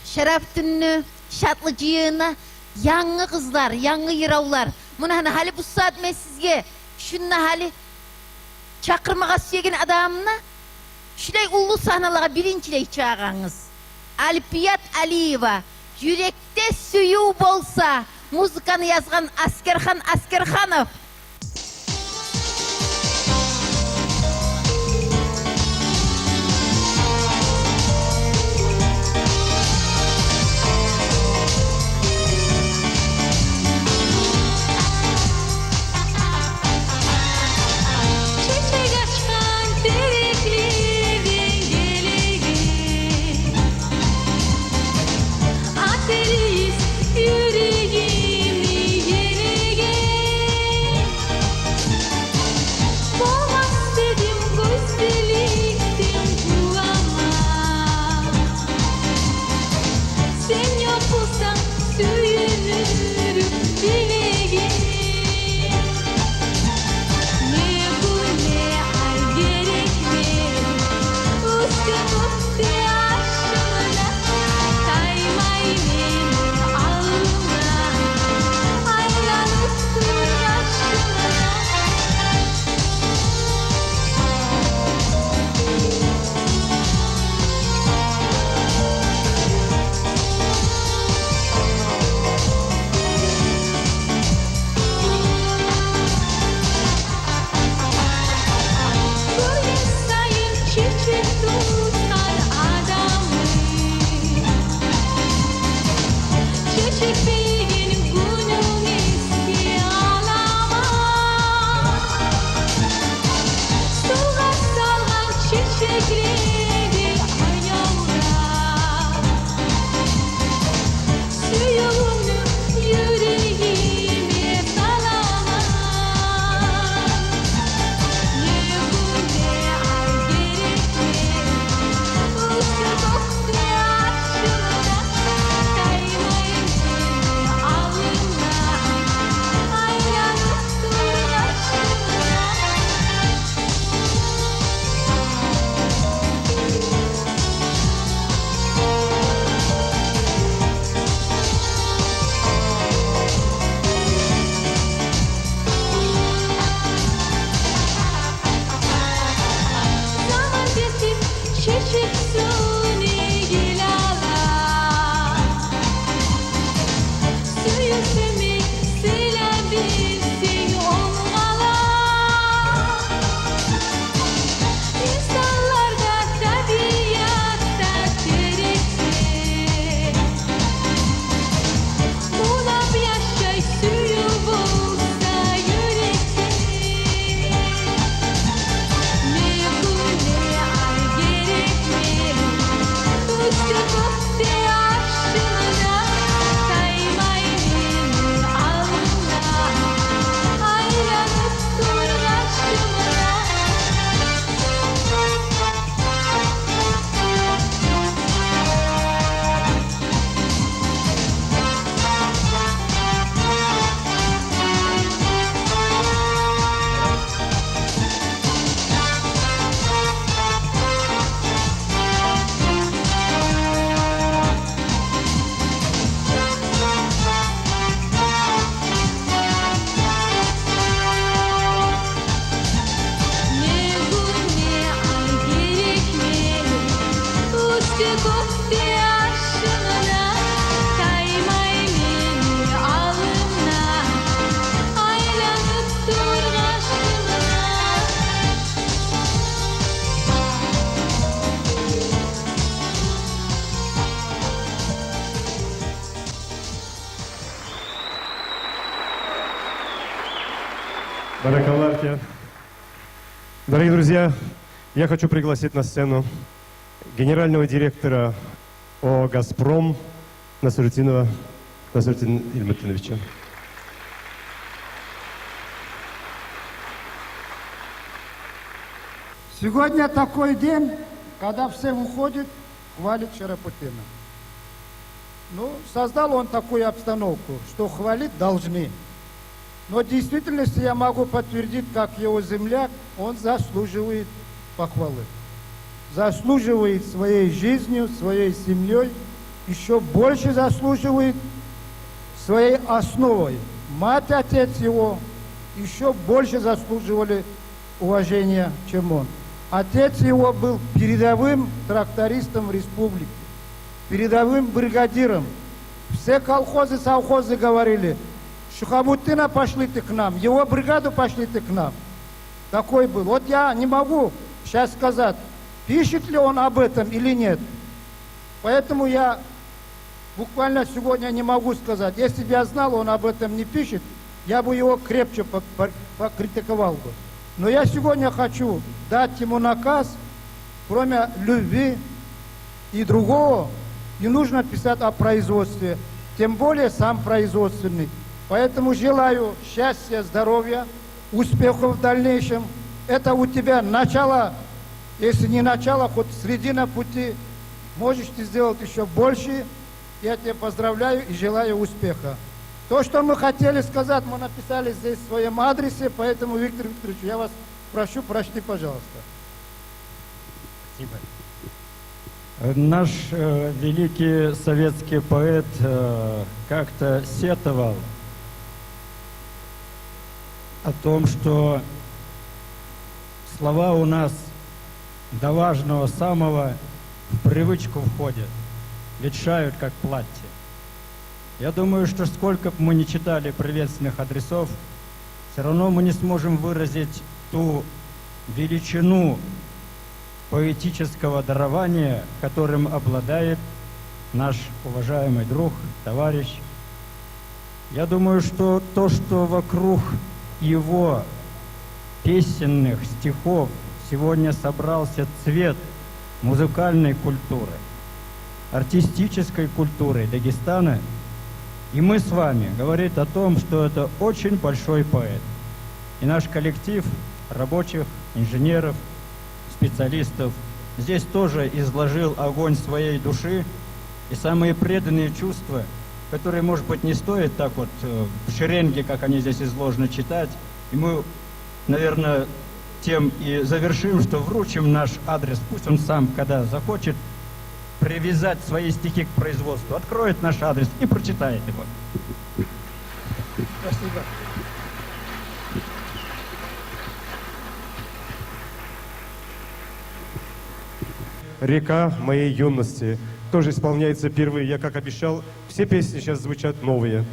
Şerafettin'in şatlıcığına yangi kızlar, yangi iravlar. Bunu hani hali bu saat ben sizge şununla hali çakırmağa süyegen adamına şuraya ulu sahnalara birinciyle çağırınız. Alpiyat Aliyeva, yürekte suyu bolsa, muzikanı yazgan Askerhan Askerhanov. Ateist yüreğimi yeni gel. Баракаллахи. Дорогие друзья, я хочу пригласить на сцену генерального директора ООО «Газпром» Насрутдинова Насрутдина Ильмутдиновича. Сегодня такой день, когда все выходят, хвалят Шарапутдина. Ну, создал он такую обстановку, что хвалить должны. Но в действительности я могу подтвердить, как его земляк, он заслуживает похвалы. Заслуживает своей жизнью, своей семьей, еще больше заслуживает своей основой. Мать, отец его еще больше заслуживали уважения, чем он. Отец его был передовым трактористом республики, передовым бригадиром. Все колхозы, совхозы говорили: Шухабуддина, пошли ты к нам, его бригаду пошли ты к нам. Такой был. Вот я не могу сейчас сказать, пишет ли он об этом или нет. Поэтому я буквально сегодня не могу сказать. Если бы я знал, он об этом не пишет, я бы его крепче покритиковал бы. Но я сегодня хочу дать ему наказ, кроме любви и другого, не нужно писать о производстве, тем более сам производственный. Поэтому желаю счастья, здоровья, успехов в дальнейшем. Это у тебя начало, если не начало, хоть середина пути. Можешь ты сделать еще больше. Я тебя поздравляю и желаю успеха. То, что мы хотели сказать, мы написали здесь в своем адресе, поэтому, Виктор Викторович, я вас прошу, прочти, пожалуйста. Спасибо. Наш великий советский поэт как-то сетовал о том, что слова у нас до важного самого в привычку входят, ветшают как платье. Я думаю, что сколько бы мы ни читали приветственных адресов, все равно мы не сможем выразить ту величину поэтического дарования, которым обладает наш уважаемый друг, товарищ. Я думаю, что то, что вокруг его песенных стихов сегодня собрался цвет музыкальной культуры, артистической культуры Дагестана, и мы с вами, говорит о том, что это очень большой поэт. И наш коллектив рабочих, инженеров, специалистов здесь тоже изложил огонь своей души и самые преданные чувства, которые, может быть, не стоит так вот в шеренге, как они здесь изложены, читать. И мы, наверное, тем и завершим, что вручим наш адрес. Пусть он сам, когда захочет, привязать свои стихи к производству, откроет наш адрес и прочитает его. Спасибо. «Река моей юности» тоже исполняется впервые. Я, как обещал, все песни сейчас звучат новые.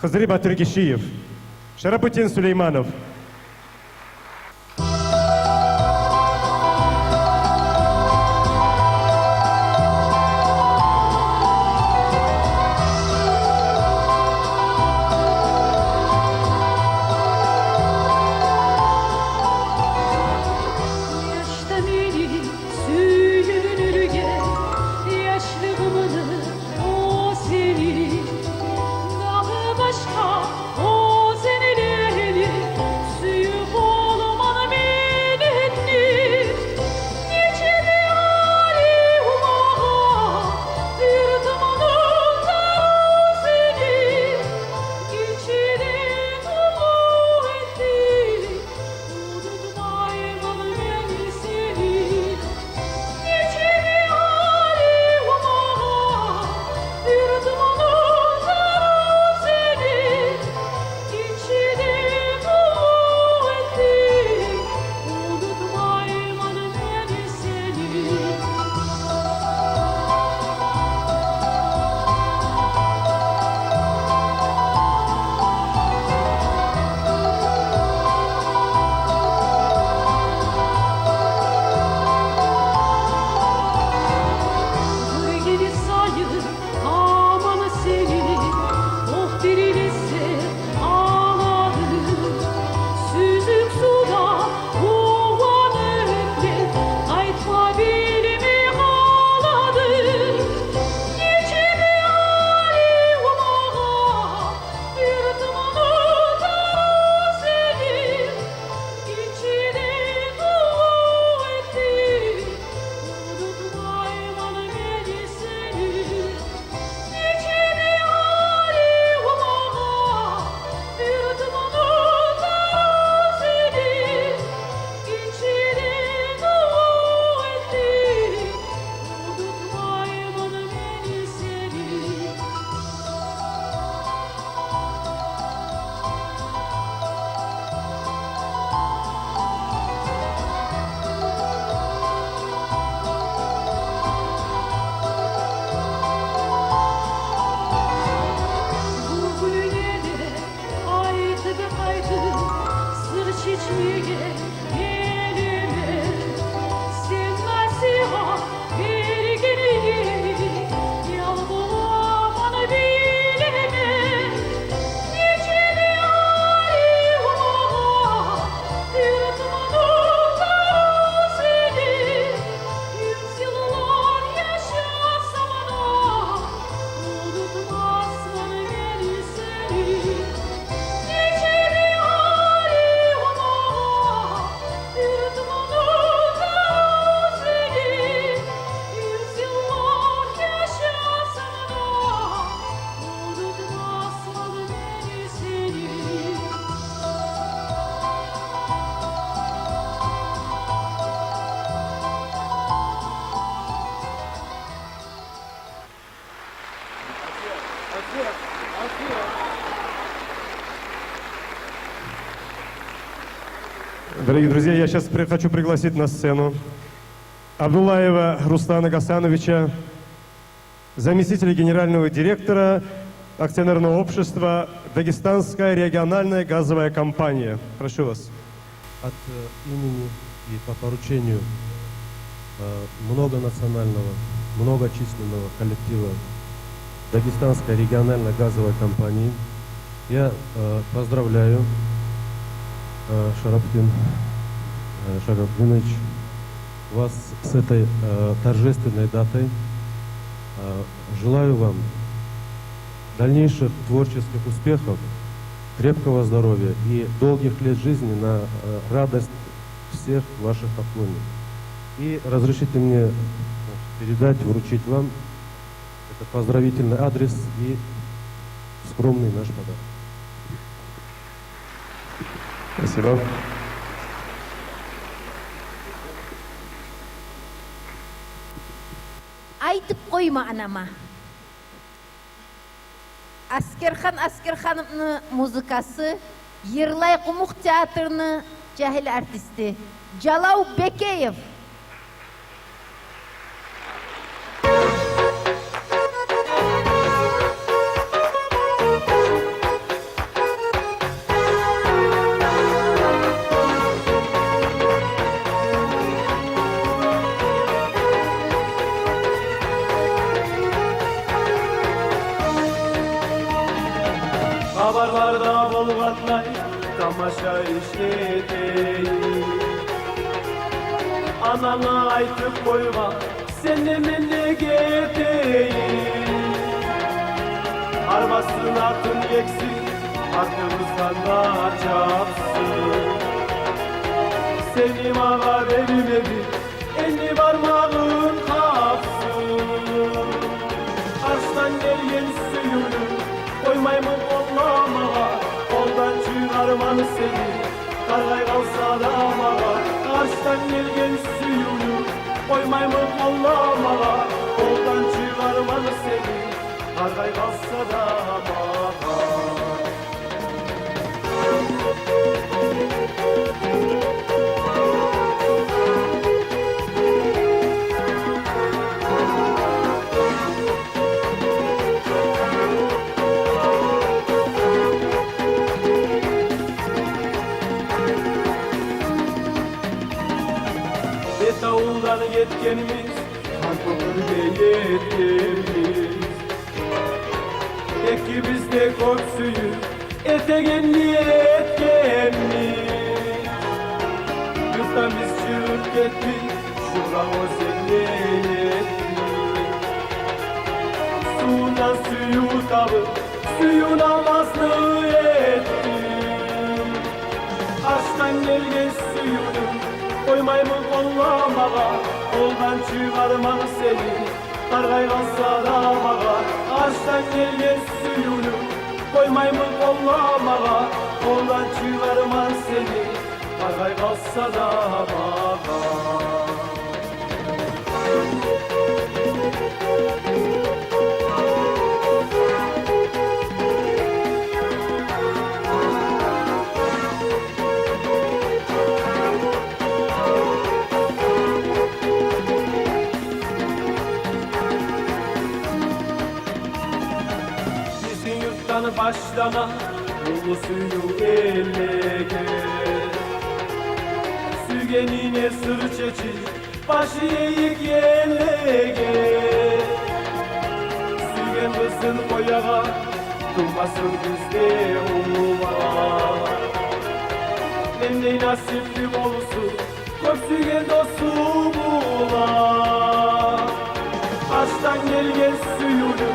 Хазри Батыр Кишиев, Шарапутдин Сулейманов. Дорогие друзья, я сейчас хочу пригласить на сцену Абдуллаева Руслана Гасановича, заместителя генерального директора акционерного общества «Дагестанская региональная газовая компания». Прошу вас. От имени и по поручению многонационального, многочисленного коллектива Дагестанской региональной газовой компании я поздравляю Шарафутдин Шарафутдинович вас с этой торжественной датой. Желаю вам дальнейших творческих успехов, крепкого здоровья и долгих лет жизни на радость всех ваших поклонников. И разрешите мне передать, вручить вам это поздравительный адрес и скромный наш подарок. Спасибо. Айтып қойма анама. Askerxanımның muzikası, Yırlay Qumuq Teatrı'nın cahil artisti Jalav Bekeyev. Haberlarda bolğanlay tamaşa işleteyim. Anana aytıp koyma seni memleketeyim. Armasın atın eksin arkamızdan da çapsın. Seni bana verilmedi elli parmağın kapsın. Karşıdan gelgen suyunu koymayımı kollamağa, koldan çıkarmanı seni kargay kalsa da mağa. Karşıdan gelgen suyunu koymayımı kollamağa, koldan çıkarmanı seni kargay kalsa da mağa. Davuldan yetkenimiz, Kankokur'da yetkenimiz. Ekibizde kok suyu, etegenli etkenimiz. Yurttan biz çığırıp gittik, şura o seni yettik. Suyundan suyu tabıp, suyun almazlığı ettik. Aşktan gelgen suyunu, koymayımı kollamağa, koldan çıkarmanı seni kargay kalsa da mağa. Ağaçtan gelgen suyunu koymayımı kollamağa, koldan çıkarmanı seni kargay kalsa da mağa. Başlama bu suyu ellege. Sügenine sır çeçil başı eğik yellege. Sügen kızın koyağa durmasın bizde umuva. Nemde nasipli olsun çok sügen dostu bula. Açtan gelgen suyunu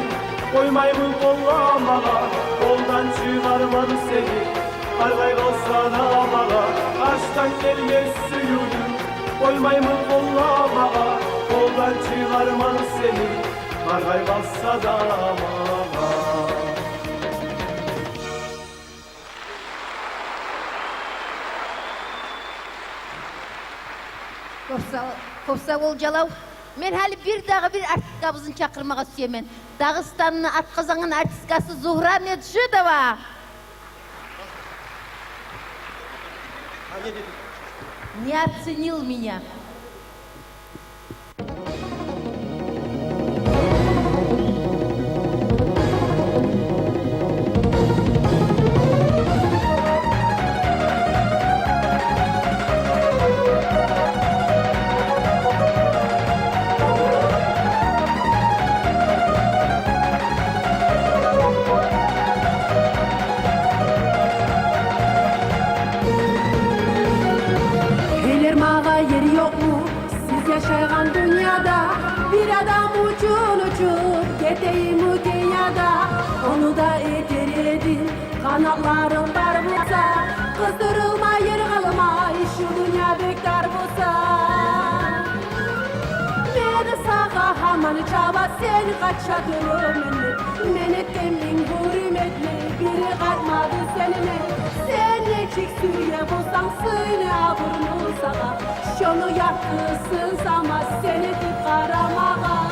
koymayımı kollamağa, koldan çıkarmanı seni kargay kalsa da mağa. Açtan gelgen suyunu koymayımı kollamağa, koldan çıkarmanı seni kargay kalsa da mağa. Kopsa ol Jalav. Men hali bir dağı bir artistkabızın çakırmağa süyemen. Dağıstan'ın Atkazan'ın artistkası Zuhra Medjidova. Не оценил меня. Eyler mağa yeri yok mu? Siz yaşayan dünyada bir adam uçun uçup gideyim mi dünyada? Onu da eter edin kanatlarım var bulsa, kızdırılma yer kalma şu dünya bektar bulsa. Beni sağa haman çaba sen kaçadırım men ettimin hürmetli biri kalmadı seninle. Sen ne çiksüye bulsan söyle aburnu sağa, şunu yaptısın sama seni tip karamağa.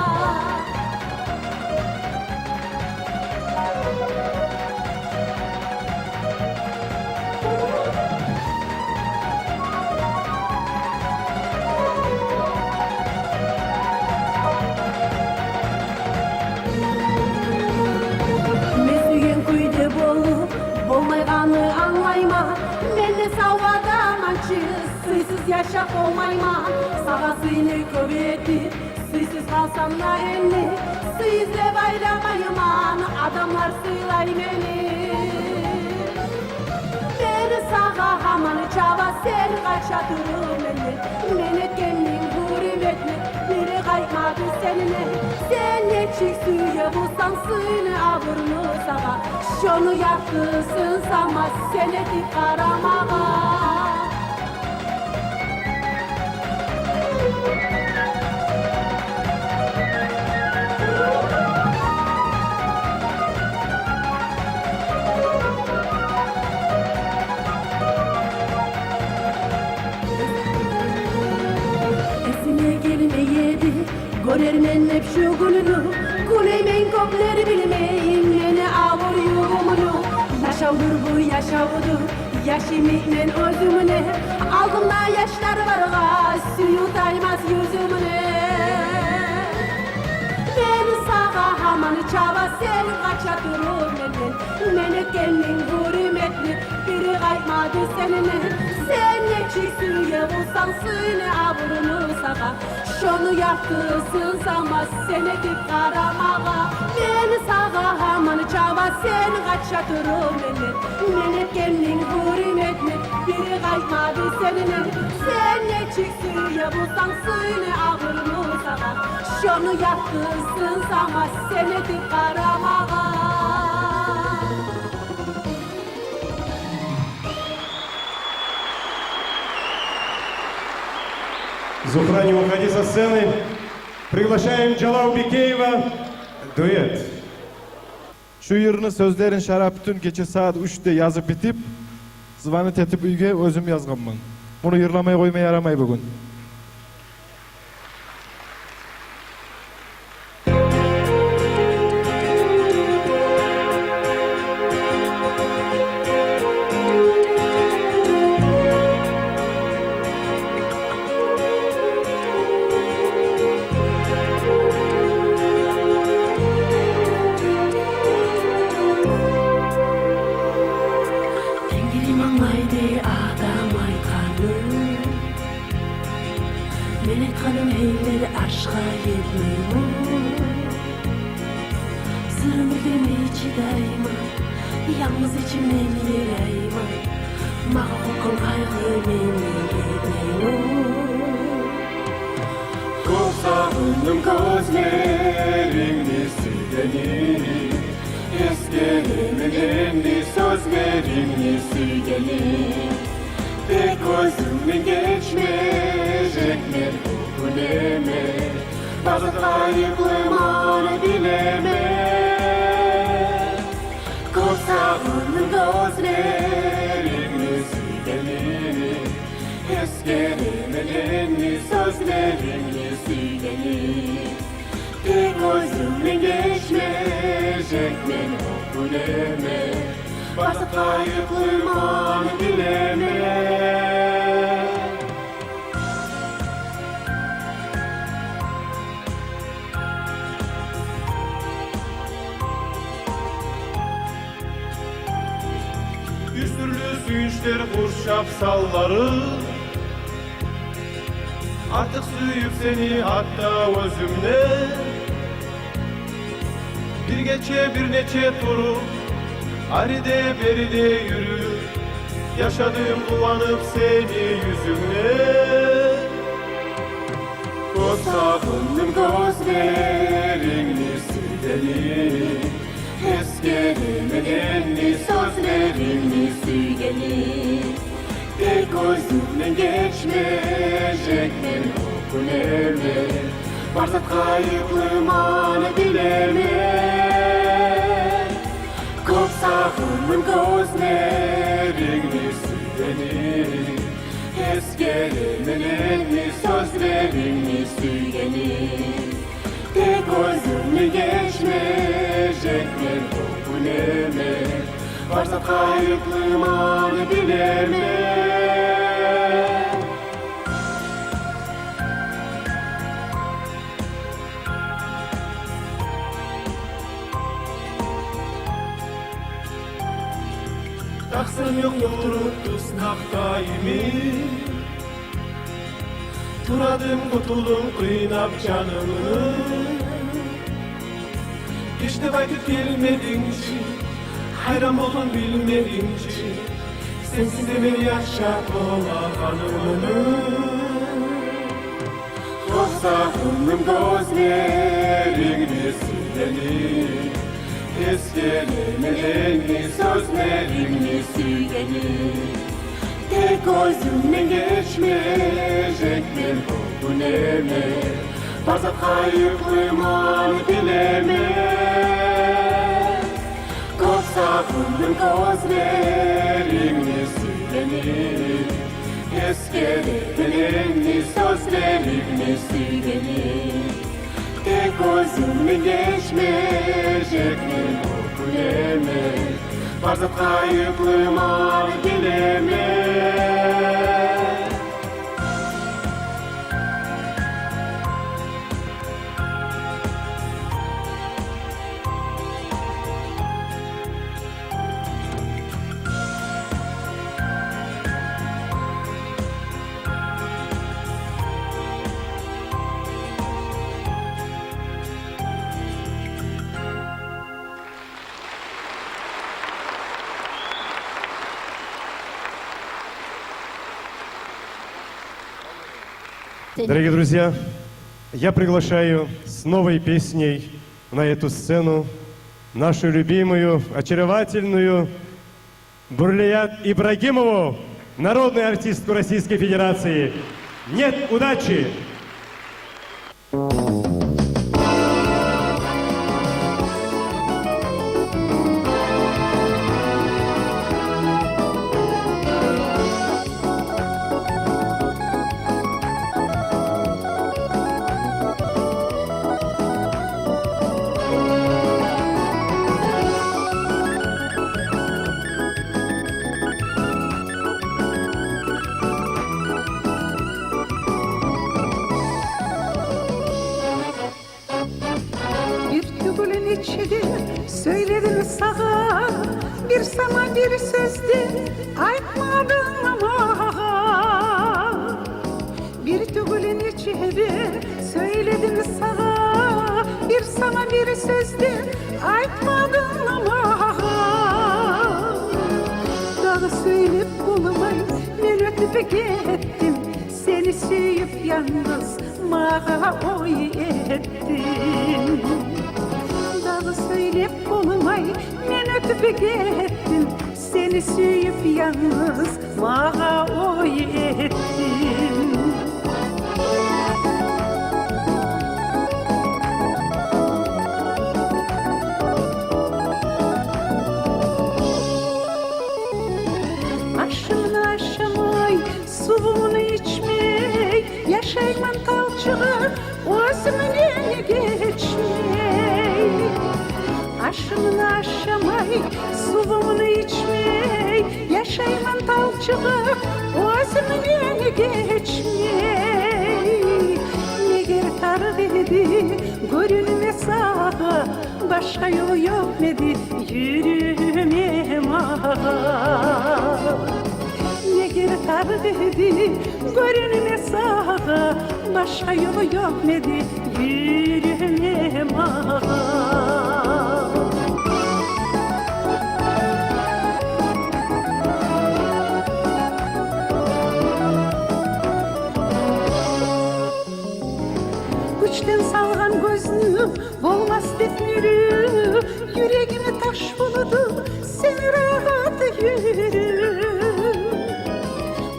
Mesüyen kuyde bolup bolmayganı anlayma. Menne savada mançı suysuz yaşap olmayma. Sağa suyunu követip suysuz kalsam da enli. Suyuzle bayramayman adamlar suylay beni. Beni sağa hamanı çaba sen kaçadırım beni. Men etkenin hürmetli biri kaymadı seninle. Sen ne çiğ suya bulsan suyunu aburnu sağa, şunu yaptısın sama seni dik karamağa. Esime gelmeyedi görermen hep şu gününü. Kuleymen kopler bilmeyim yine ağır yumunu. Yaşavdur bu yaşavdur yaşimimen özümüne. Aldımda yaşlar var suyu daymaz yüzümüne. Beni sağa hamanı çaba sen kaçadırım benden. Men etkenin hürmetli biri kaymadı seninle. Sen ne çiğ suya bulsan söyle aburunu sağa, şunu yaptısın sama seni dik karamağa. Beni sağa hamanı çaba sen kaçadırım benden. Men etkenin hürmetli biri kaymadı seninle. Sen ne çiğ suya bulsan söyle aburunu sağa, şunu yaptısın sama seni dik karamağa. Зухра, не уходи со сцены. Приглашаем Джалау Бикеева. Дуэт. Şu yırını sözlerin Şaraptün gece saat 3'te yazıp bitip zıvanı tetip uyge özüm yazganman. Bunu yırlamaya koymaya yaramay bugün. Tengirim anlaydı adam aykanı. Menet hanım heyleri aşka yetmiyor. Sırrımı demeyçi daima, yalnız içimden yüreğime. Mağa kokun kaygı beni gitmiyor. Kovsağınım gözlerini silgeni, eskerimin enli sözlerini silgeni. Pek gözümden geçmeyecek mi bu kuleme, bazı kayıklımı bileme. Kovsağınım gözlerini silgeni, eskerimin enli sözlerini silgeni. sürgenim De gözümden geçmeyecek beni o kuleme Varsa kayıklıyman bileme Yüz türlü suyunçlar kurşap salları Artık suyup seni hatta özümle Bir geçe bir neçe turu Aride beride yürü Yaşadığım kullanıp seni yüzümle Kozağımın gözlerini sürgenim Eskerimeden sözlerini sürgenim De gözümden geçmeyecek ben o kuleme Varsa kayıklıyman bileme Kozağımın gözlerini sürgenim Eskerimeden sözlerini sürgenim De gözümden geçmeyecek ben o kuleme Varsa kayıklıyman bileme Taksın yoktur tusnak daimi Turadım kutulum kıynap canımı İşte vakit gelmedinci Hayran olun bilmedinci Sensiz de beni yaşat ola hanımını Kozağımın gözlerini sürgenim Eskerimeden sözlerini sürgenim De gözümden geçmeyecek ben o kuleme Varsa kayıklıyman bileme Kozağımın gözlerini sürgenim Eskerimeden sözlerini sürgenim De gözümden geçmeyecek ben o kuleme Varsa kayıklıyman bileme Дорогие друзья, я приглашаю с новой песней на эту сцену нашу любимую, очаровательную Бурлият Ибрагимову, народную артистку Российской Федерации. Нет удачи! Söyledim sana bir sana bir sözdü aytmadın ama Bir tügülün içeri söyledim sana bir sana bir sözdü aytmadın ama Daha söyleyip bulmay ben ötüp gittim Seni suyup yalnız mağa oy ettim Daha söyleyip olmay ben ötüp gittim Seni suyup yalnız mağa oy ettim Aşımını aşamay, suvunu içmey Yaşayman talçığı Başımını aşamay, suvumunu içmey, yaşayman talçığı, özümün yönü geçmey. Neger tar dedi, görünme sağa, başka yolu yok dedi, yürüme ağa. Neger tar dedi, görünme sağa, başka yolu yok dedi, yürüme ağa. Güçten salgan gözünü olmaz defnürü, yüreğimi taş buludu seni rahat yürü.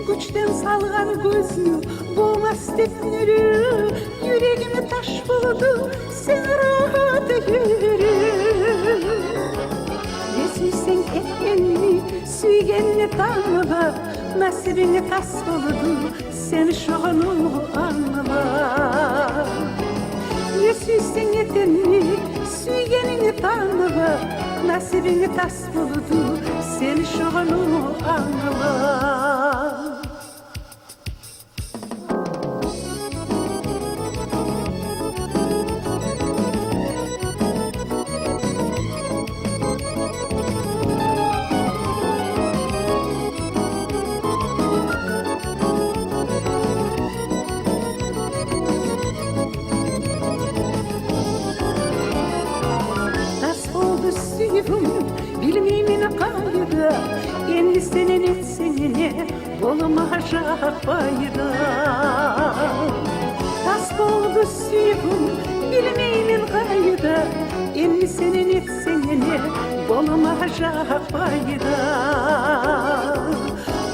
Güçten salgan gözünü olmaz defnürü, yüreğimi taş buludu seni rahat yürü. Nesiysen etkenini, süygenini tanıma, nasibini tas buludu seni şoğunu anlama. Nesiysen etkenini, süygenini tanıma, nasibini tas buludu seni şoğunu anlama. Bilmeyimin kaydı, endi senin etsenine, olma fayda. Tas oldu suyum, bilmeyimin kaydı, endi senin etsenine, olma fayda.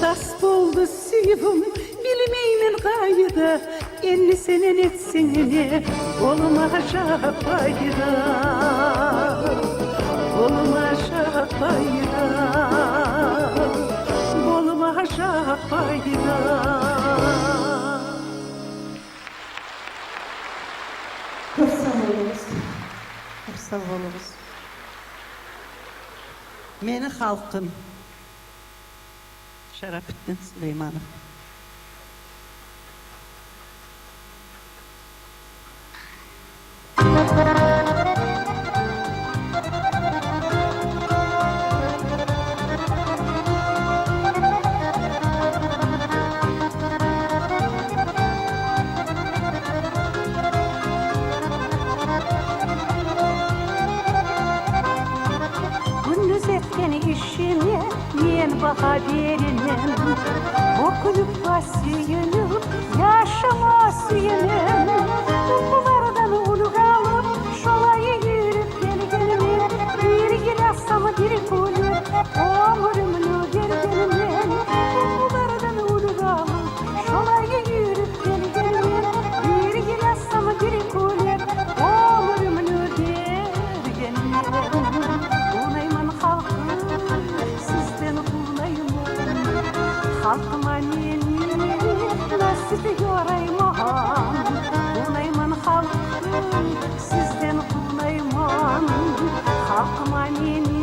Tas oldu suyum, bilmeyimin kaydı, endi senin etsenine, olma fayda. Olmaşa fayda, olmaşa fayda. Çok sağ olunuz, çok sağ olunuz. Meni halkım, Şarapettin Süleymanov. işine men baha verinim, okulup basıyınım, yaşama suyunum. Bunlardan ulu kalıp şolayı yürüp gelgenim, bir gilassam bir kulüp ömrümünü gergenim. Bunlardan ulu kalıp şolayı yürüp gelgenim, bir gilassam bir kulüp ömrümünü gergenim. Halkıma neni nasip yorayman, unayman halkım sizden kunayman. Halkıma neni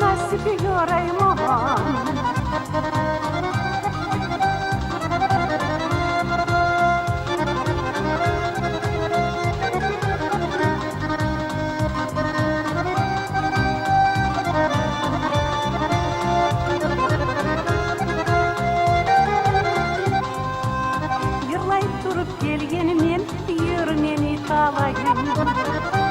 nasip yorayman.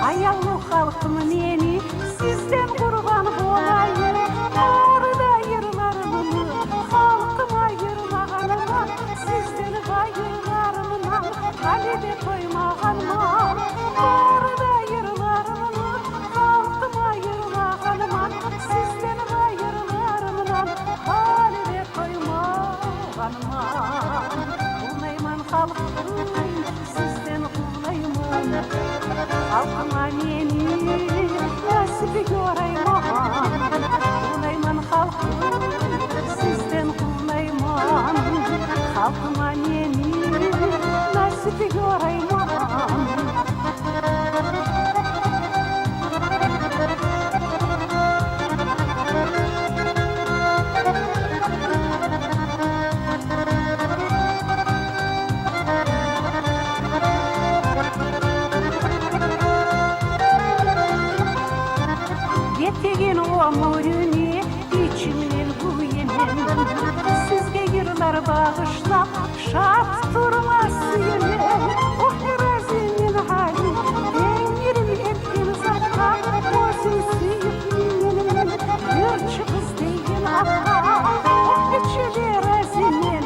Ayağlı halkım neni sizden kurban olayım. Orada yırlarımı halkıma yırmağanıma, sizden bayırlarımla kalede koymağanıma. Orada yırlarımı halkıma yırmağanıma, sizden bayırlarımla kalede koymağanıma. Unayman halkım sizden kunayman. Halkıma neni nasip yorayman, unayman halkım sizden kunayman. Halkıma neni nasip yorayman. bağışlap şat durması yine o razinin hali Dengirim etkin zatta o sesi yıkminin Yırçı kız değil hatta o içili razinin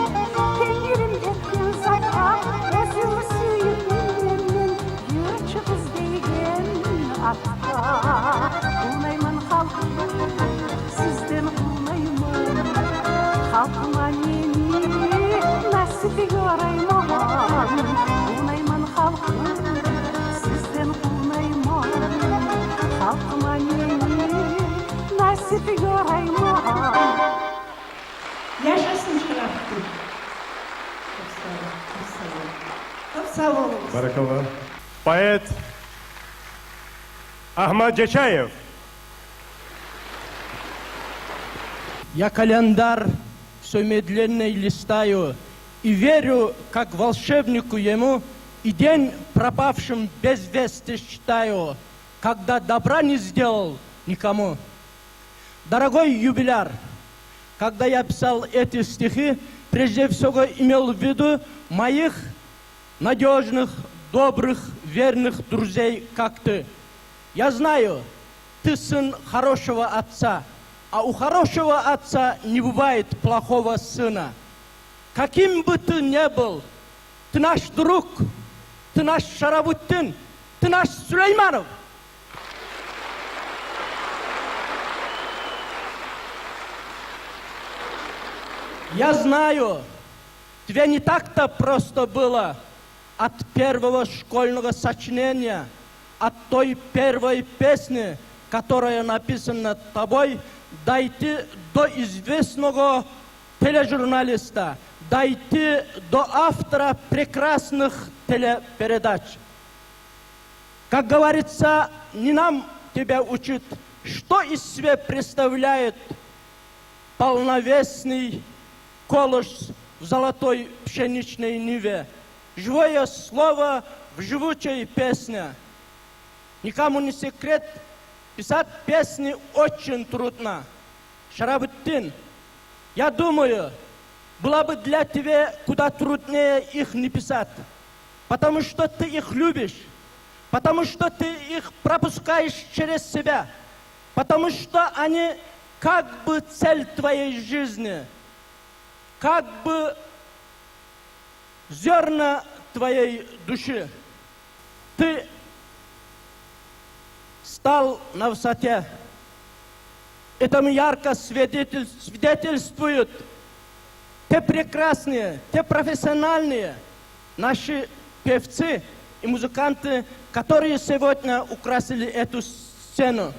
Dengirim etkin zatta o sesi yıkminin Yırçı kız değil hatta Kulmayman halkım sizden kulmayman Halkıma neni nasibi göreyim aman Kulmayman halkım sizden kulmayman Halkıma neni nasibi göreyim aman Yaşasın Şerafettin. Çok sağ olun, çok sağ olun. Çok sağ olun. Barakallah. Поэт Ахмад Джачаев. Я календарь все медленно листаю и верю, как волшебнику ему, и день пропавшим без вести считаю, когда добра не сделал никому. Дорогой юбиляр, когда я писал эти стихи, прежде всего имел в виду моих надежных, добрых, верных друзей, как ты. Я знаю, ты сын хорошего отца, а у хорошего отца не бывает плохого сына. Каким бы ты ни был, ты наш друг, ты наш Шарабуддин, ты наш Сулейманов. Я знаю, тебе не так-то просто было от первого школьного сочинения, от той первой песни, которая написана тобой, дойти до известного тележурналиста, дойти до автора прекрасных телепередач. Как говорится, не нам тебя учить, что из себя представляет полновесный колос в золотой пшеничной ниве. Живое слово в живучей песне. Никому не секрет, писать песни очень трудно. Шарабуддин, я думаю, было бы для тебя куда труднее их не писать, потому что ты их любишь, потому что ты их пропускаешь через себя, потому что они как бы цель твоей жизни, как бы зерна твоей души. Ты стал на высоте. Этому ярко свидетельствуют те прекрасные, те профессиональные наши певцы и музыканты, которые сегодня украсили эту сцену.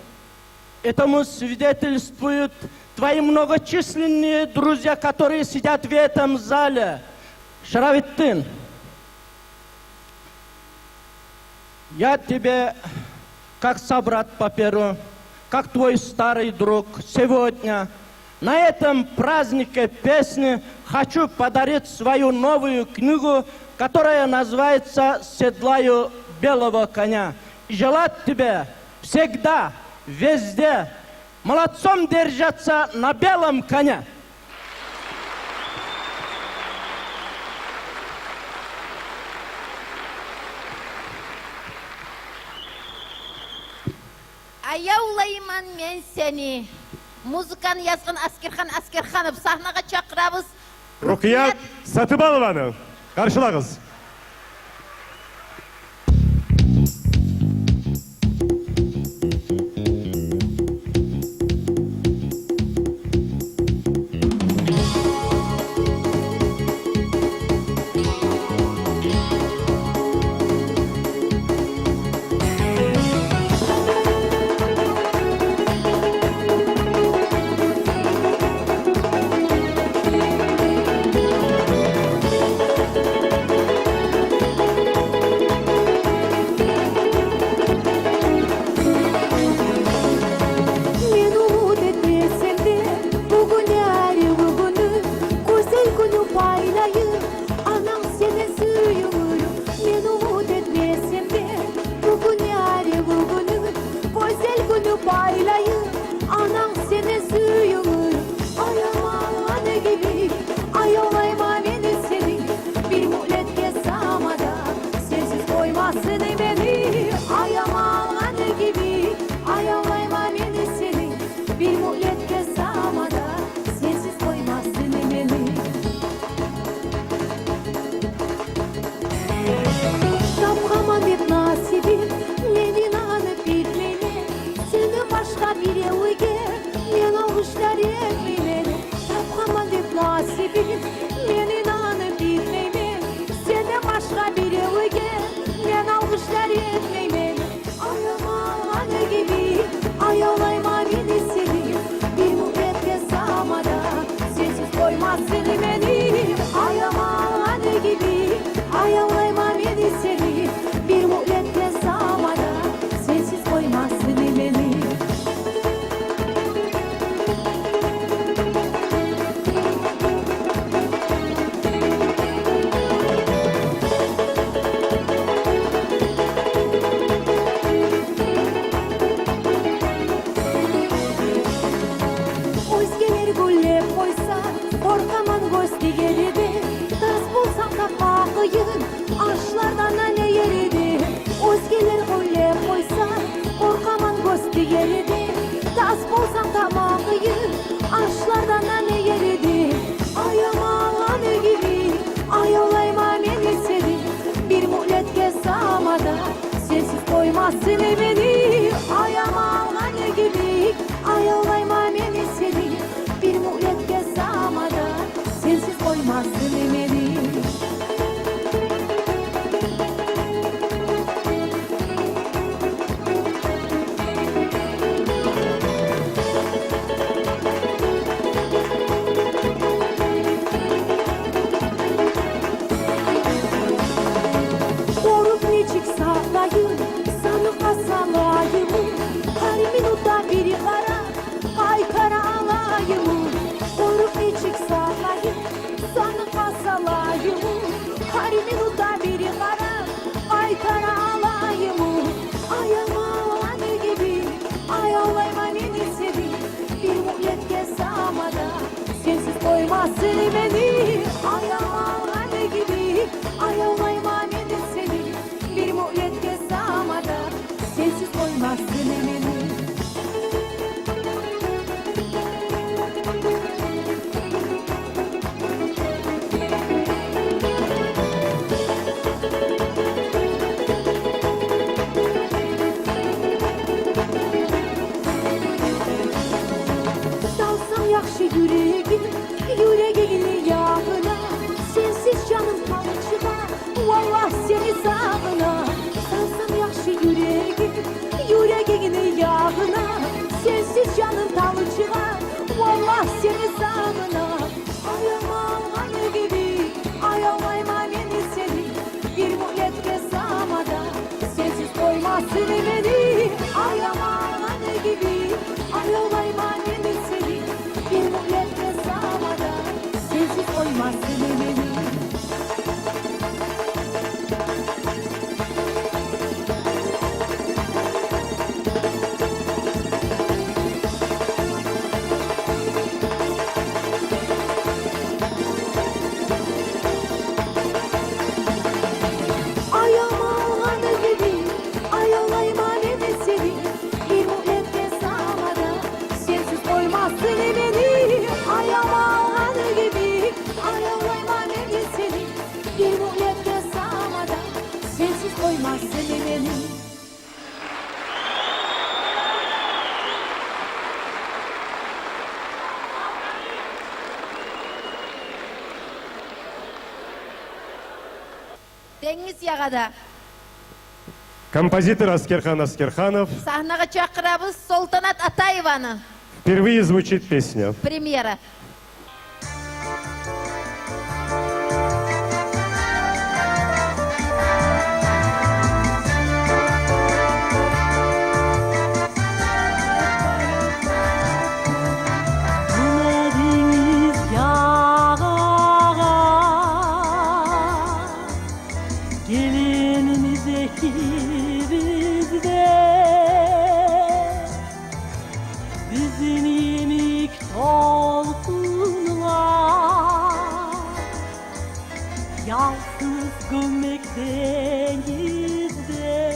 Этому свидетельствуют твои многочисленные друзья, которые сидят в этом зале. Шарафетдин, я тебе, как собрат по перу, как твой старый друг, сегодня на этом празднике песни хочу подарить свою новую книгу, которая называется «Седлаю белого коня». И желать тебе всегда, везде, молодцом держаться на белом коне. Аяулайман мен сені. Музыканы yazgan Askerxanov sahnaga çakırabız. Ruqiyat Satıbalova'nı karşılağız. yeridi. Tas bolsam tamamıyım, aşlardan ne yeridi. Ayamalan gibi, ayolayma beni seni. Bir muhlet kesamada, sensiz koymazsın beni. Ayamalan gibi, ayolayma beni seni. Bir muhlet kesamada, sensiz koymazsın beni. Sağlayım, sana asalayım. Her minuta biri ara, ay kara alayım. Korup içik sağlayım, sana asalayım. Her minuta biri ara, ay kara alayım. Ayamalan gibi, ayalayma beni seni. Bir muhlet kesamada, sensiz koymazsın beni. Ayamalan gibi, ayalayma beni seni. Bir muhlet kesamada, sensiz koymazsın beni. Dalsam yaxşı yüreğin yağına. Sensiz canım kalçıda, vallah seni sağına. Dalsam yaxşı yüreğin yağına. Sensiz canım talçığa, vallah seni sağına. Ayamalan gibi, ayalayma beni seni. Bir muhlet kesamada, sensiz koymazsın beni. Ayamalan gibi, ayalayma beni seni. Bir muhlet kesamada, sensiz koymazsın beni. Ayamalan gibi, ayalayma beni seni. Bir muhlet kesamada, sensiz koymazsın beni. Ayamalan gibi, ayalayma beni seni. Bir muhlet kesamada, sensiz koymazsın beni. Deniz Yağada. Композитор Аскерхан Аскерханов. Sahnaga çakırabız Soltanat Atayeva'nı. Впервые звучит песня. Премьера. Bizim yenik olsunlar. Yalnız gömmekteyiz de.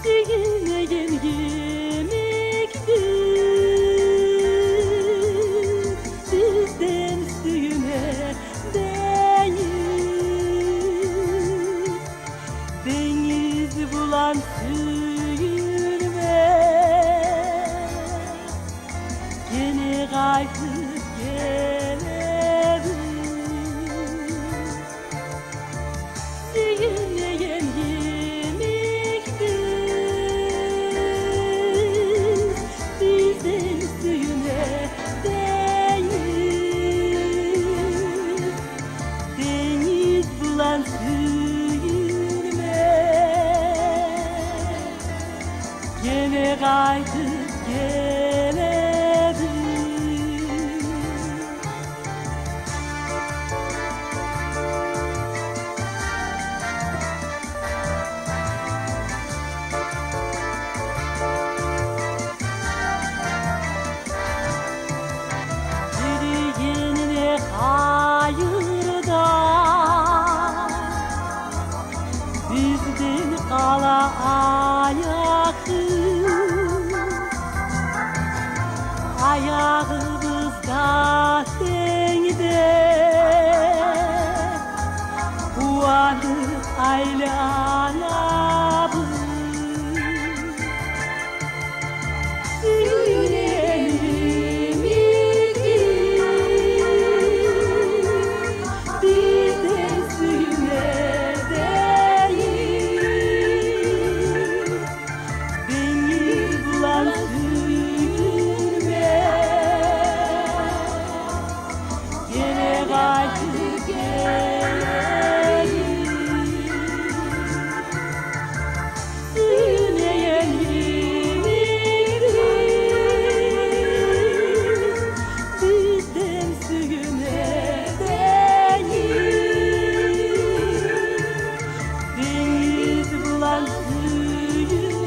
Seninle yemektir. Bizden suyuna değil. Deniz bulan suyurma. Gene kayıp gelelim. Seninle yemektir. Bizden suyuna değil. Deniz bulan suyurma. Gene kayıp gelelim. ayağımızda sende uyanık aylanamız Sünelimizi bizden sünnedeyiz Beni bulan sürme Gene kaydı geleyim Bizden sürünedeyiz Deniz bulan suyune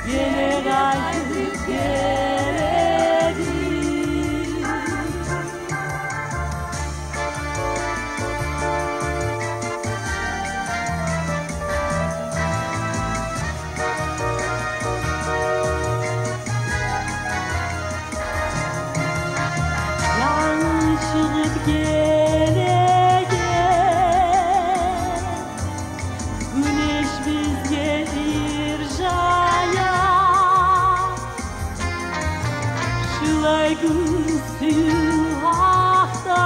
Gene kaydık gelelim Yan çıkıp gelecek Güneş biz gelir jaya Şılay gülsün hakta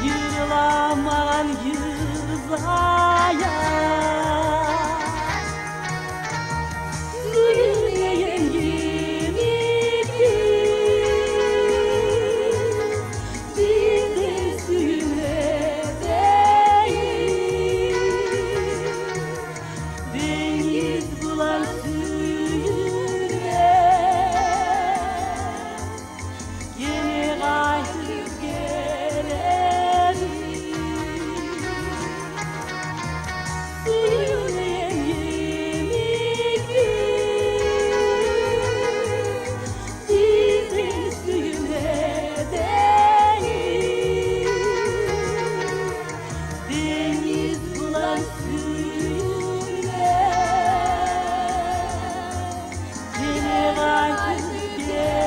Yırılamayan yırzaya Suyuneyen bizden suyunedeyiz Deniz bulan suyune Yine kaydık gelelim Suyuneyen bizden suyunedeyiz Deniz bulan suyune Yine kaydık gelelim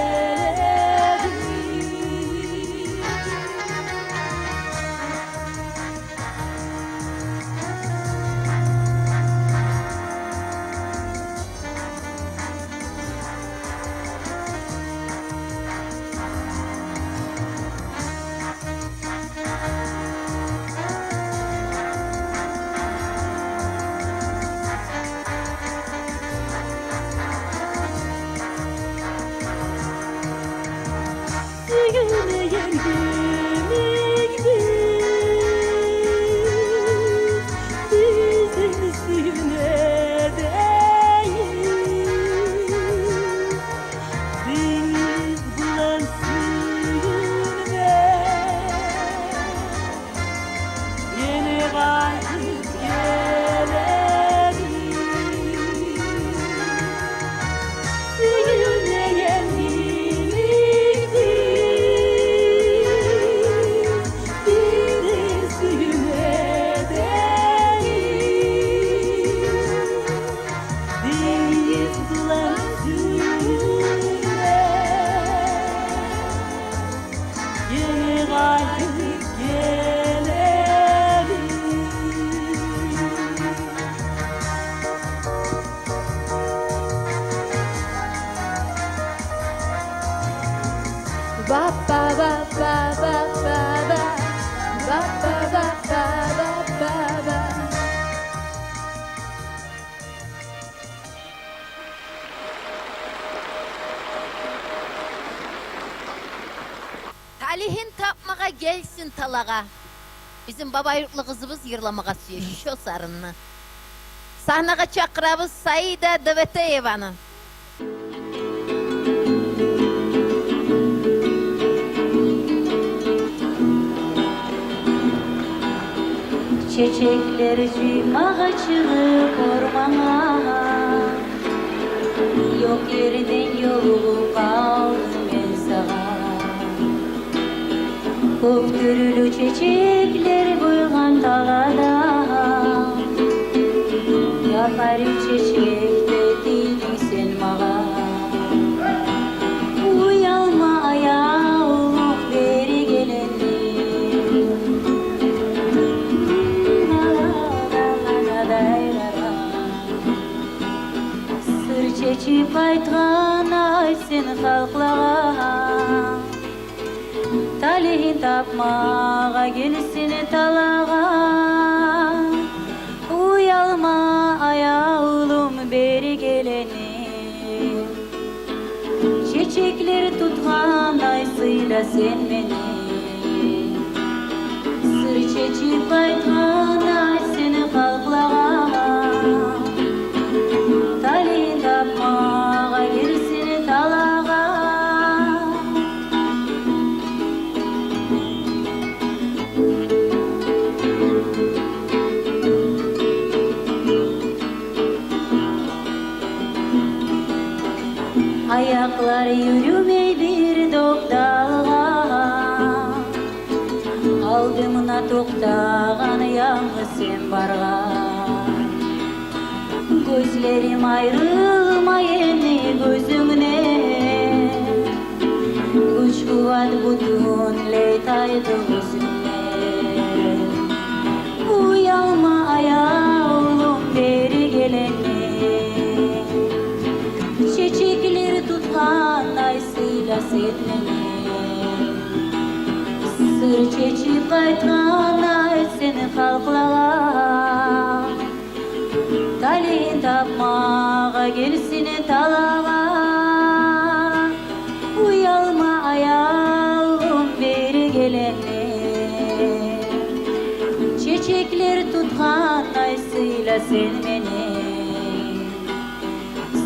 Suyuneyen bizden suyunedeyiz Deniz bulan suyune Yine kaydık gelelim Suyuneyen bizden suyunedeyiz Deniz bulan suyune Yine kaydık gelelim Ba ba ba ba ba ba ba Ba ba ba ba ba ba ba Talihin tapmağa gelsin talağa. Bizim baba yurtlu kızımız yırlamağa suyor. Şu sarınını. Sahneye çakırabız Saida Daveteyeva'nı. Çiçekler cümağa çıkıp ormana Yok yerden yolu kaldım ben sana Kop türlü çiçekler boygan dağada Safari çiçekte dedin sen mağa. Uyalma ayağım beri geleni. Sır çeçip aytgan ay sen halklağa. Talihin tapmağa gelsin talağa. Uyalma ayağım beri geleni. Çiçekler tutgan aysıyla sen beni. Sır çeçip aytgan ay seni halklağa. Talihin tapmağa gelsin talağa. Ayaklar yürümey bir dokdağa. Aldımına toktağan yalnız sen bargan. Gözlerim ayrılmayeni gözümne. Güç kuvvet bütünley taydı gözümne. Uyalma ayağım beri geleni. Çiçekleri tutkan aysıyla sedmeni. Sır çeçip aytgan ay seni halklağa. Talihin tapmağa gelsin talağa. Uyalma ayağım beri geleni. Çiçekleri tutkan aysıyla sedmeni.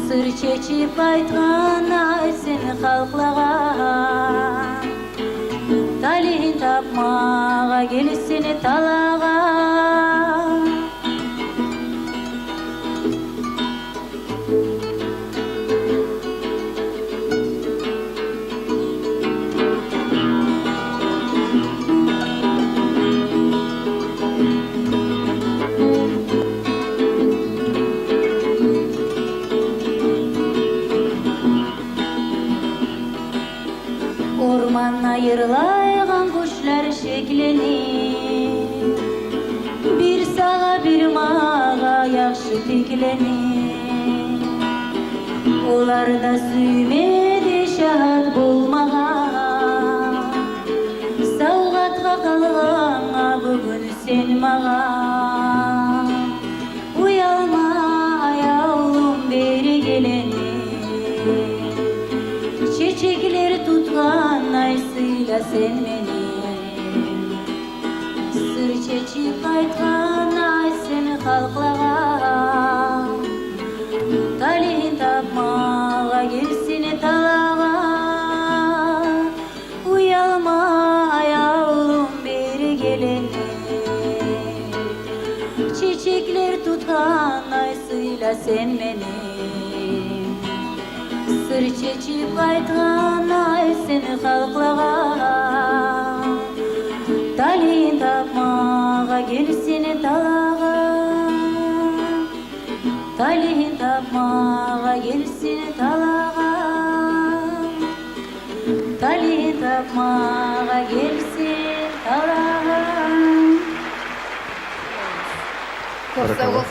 Sır çeçip aytgan ay seni halklağa. Talihin tapmağa gelsin talağa. Ormanla yırlaygan kuşlar şeklenir. Bir sağa bir mağa yakşı tiklenir. Olar da süymedi şahat bulmağa. Savgatga kalgana bugün sen mağa. Uyalma ayağım beri geleni. Çiçekleri tutgan aysıyla sen beni. Sır çeçip aytgan ay seni halklağa. Talihin tapmağa gelsin talağa. Uyalma ayağım beri geleni. Çiçekler tutgan aysıyla sen beni. Sır çeçip aytgan ay seni halklağa. Talihin tapmağa gelsin talağa. Talihin tapmağa gelsin talağa. Talihin tapmağa gelsin talağa. Kosovo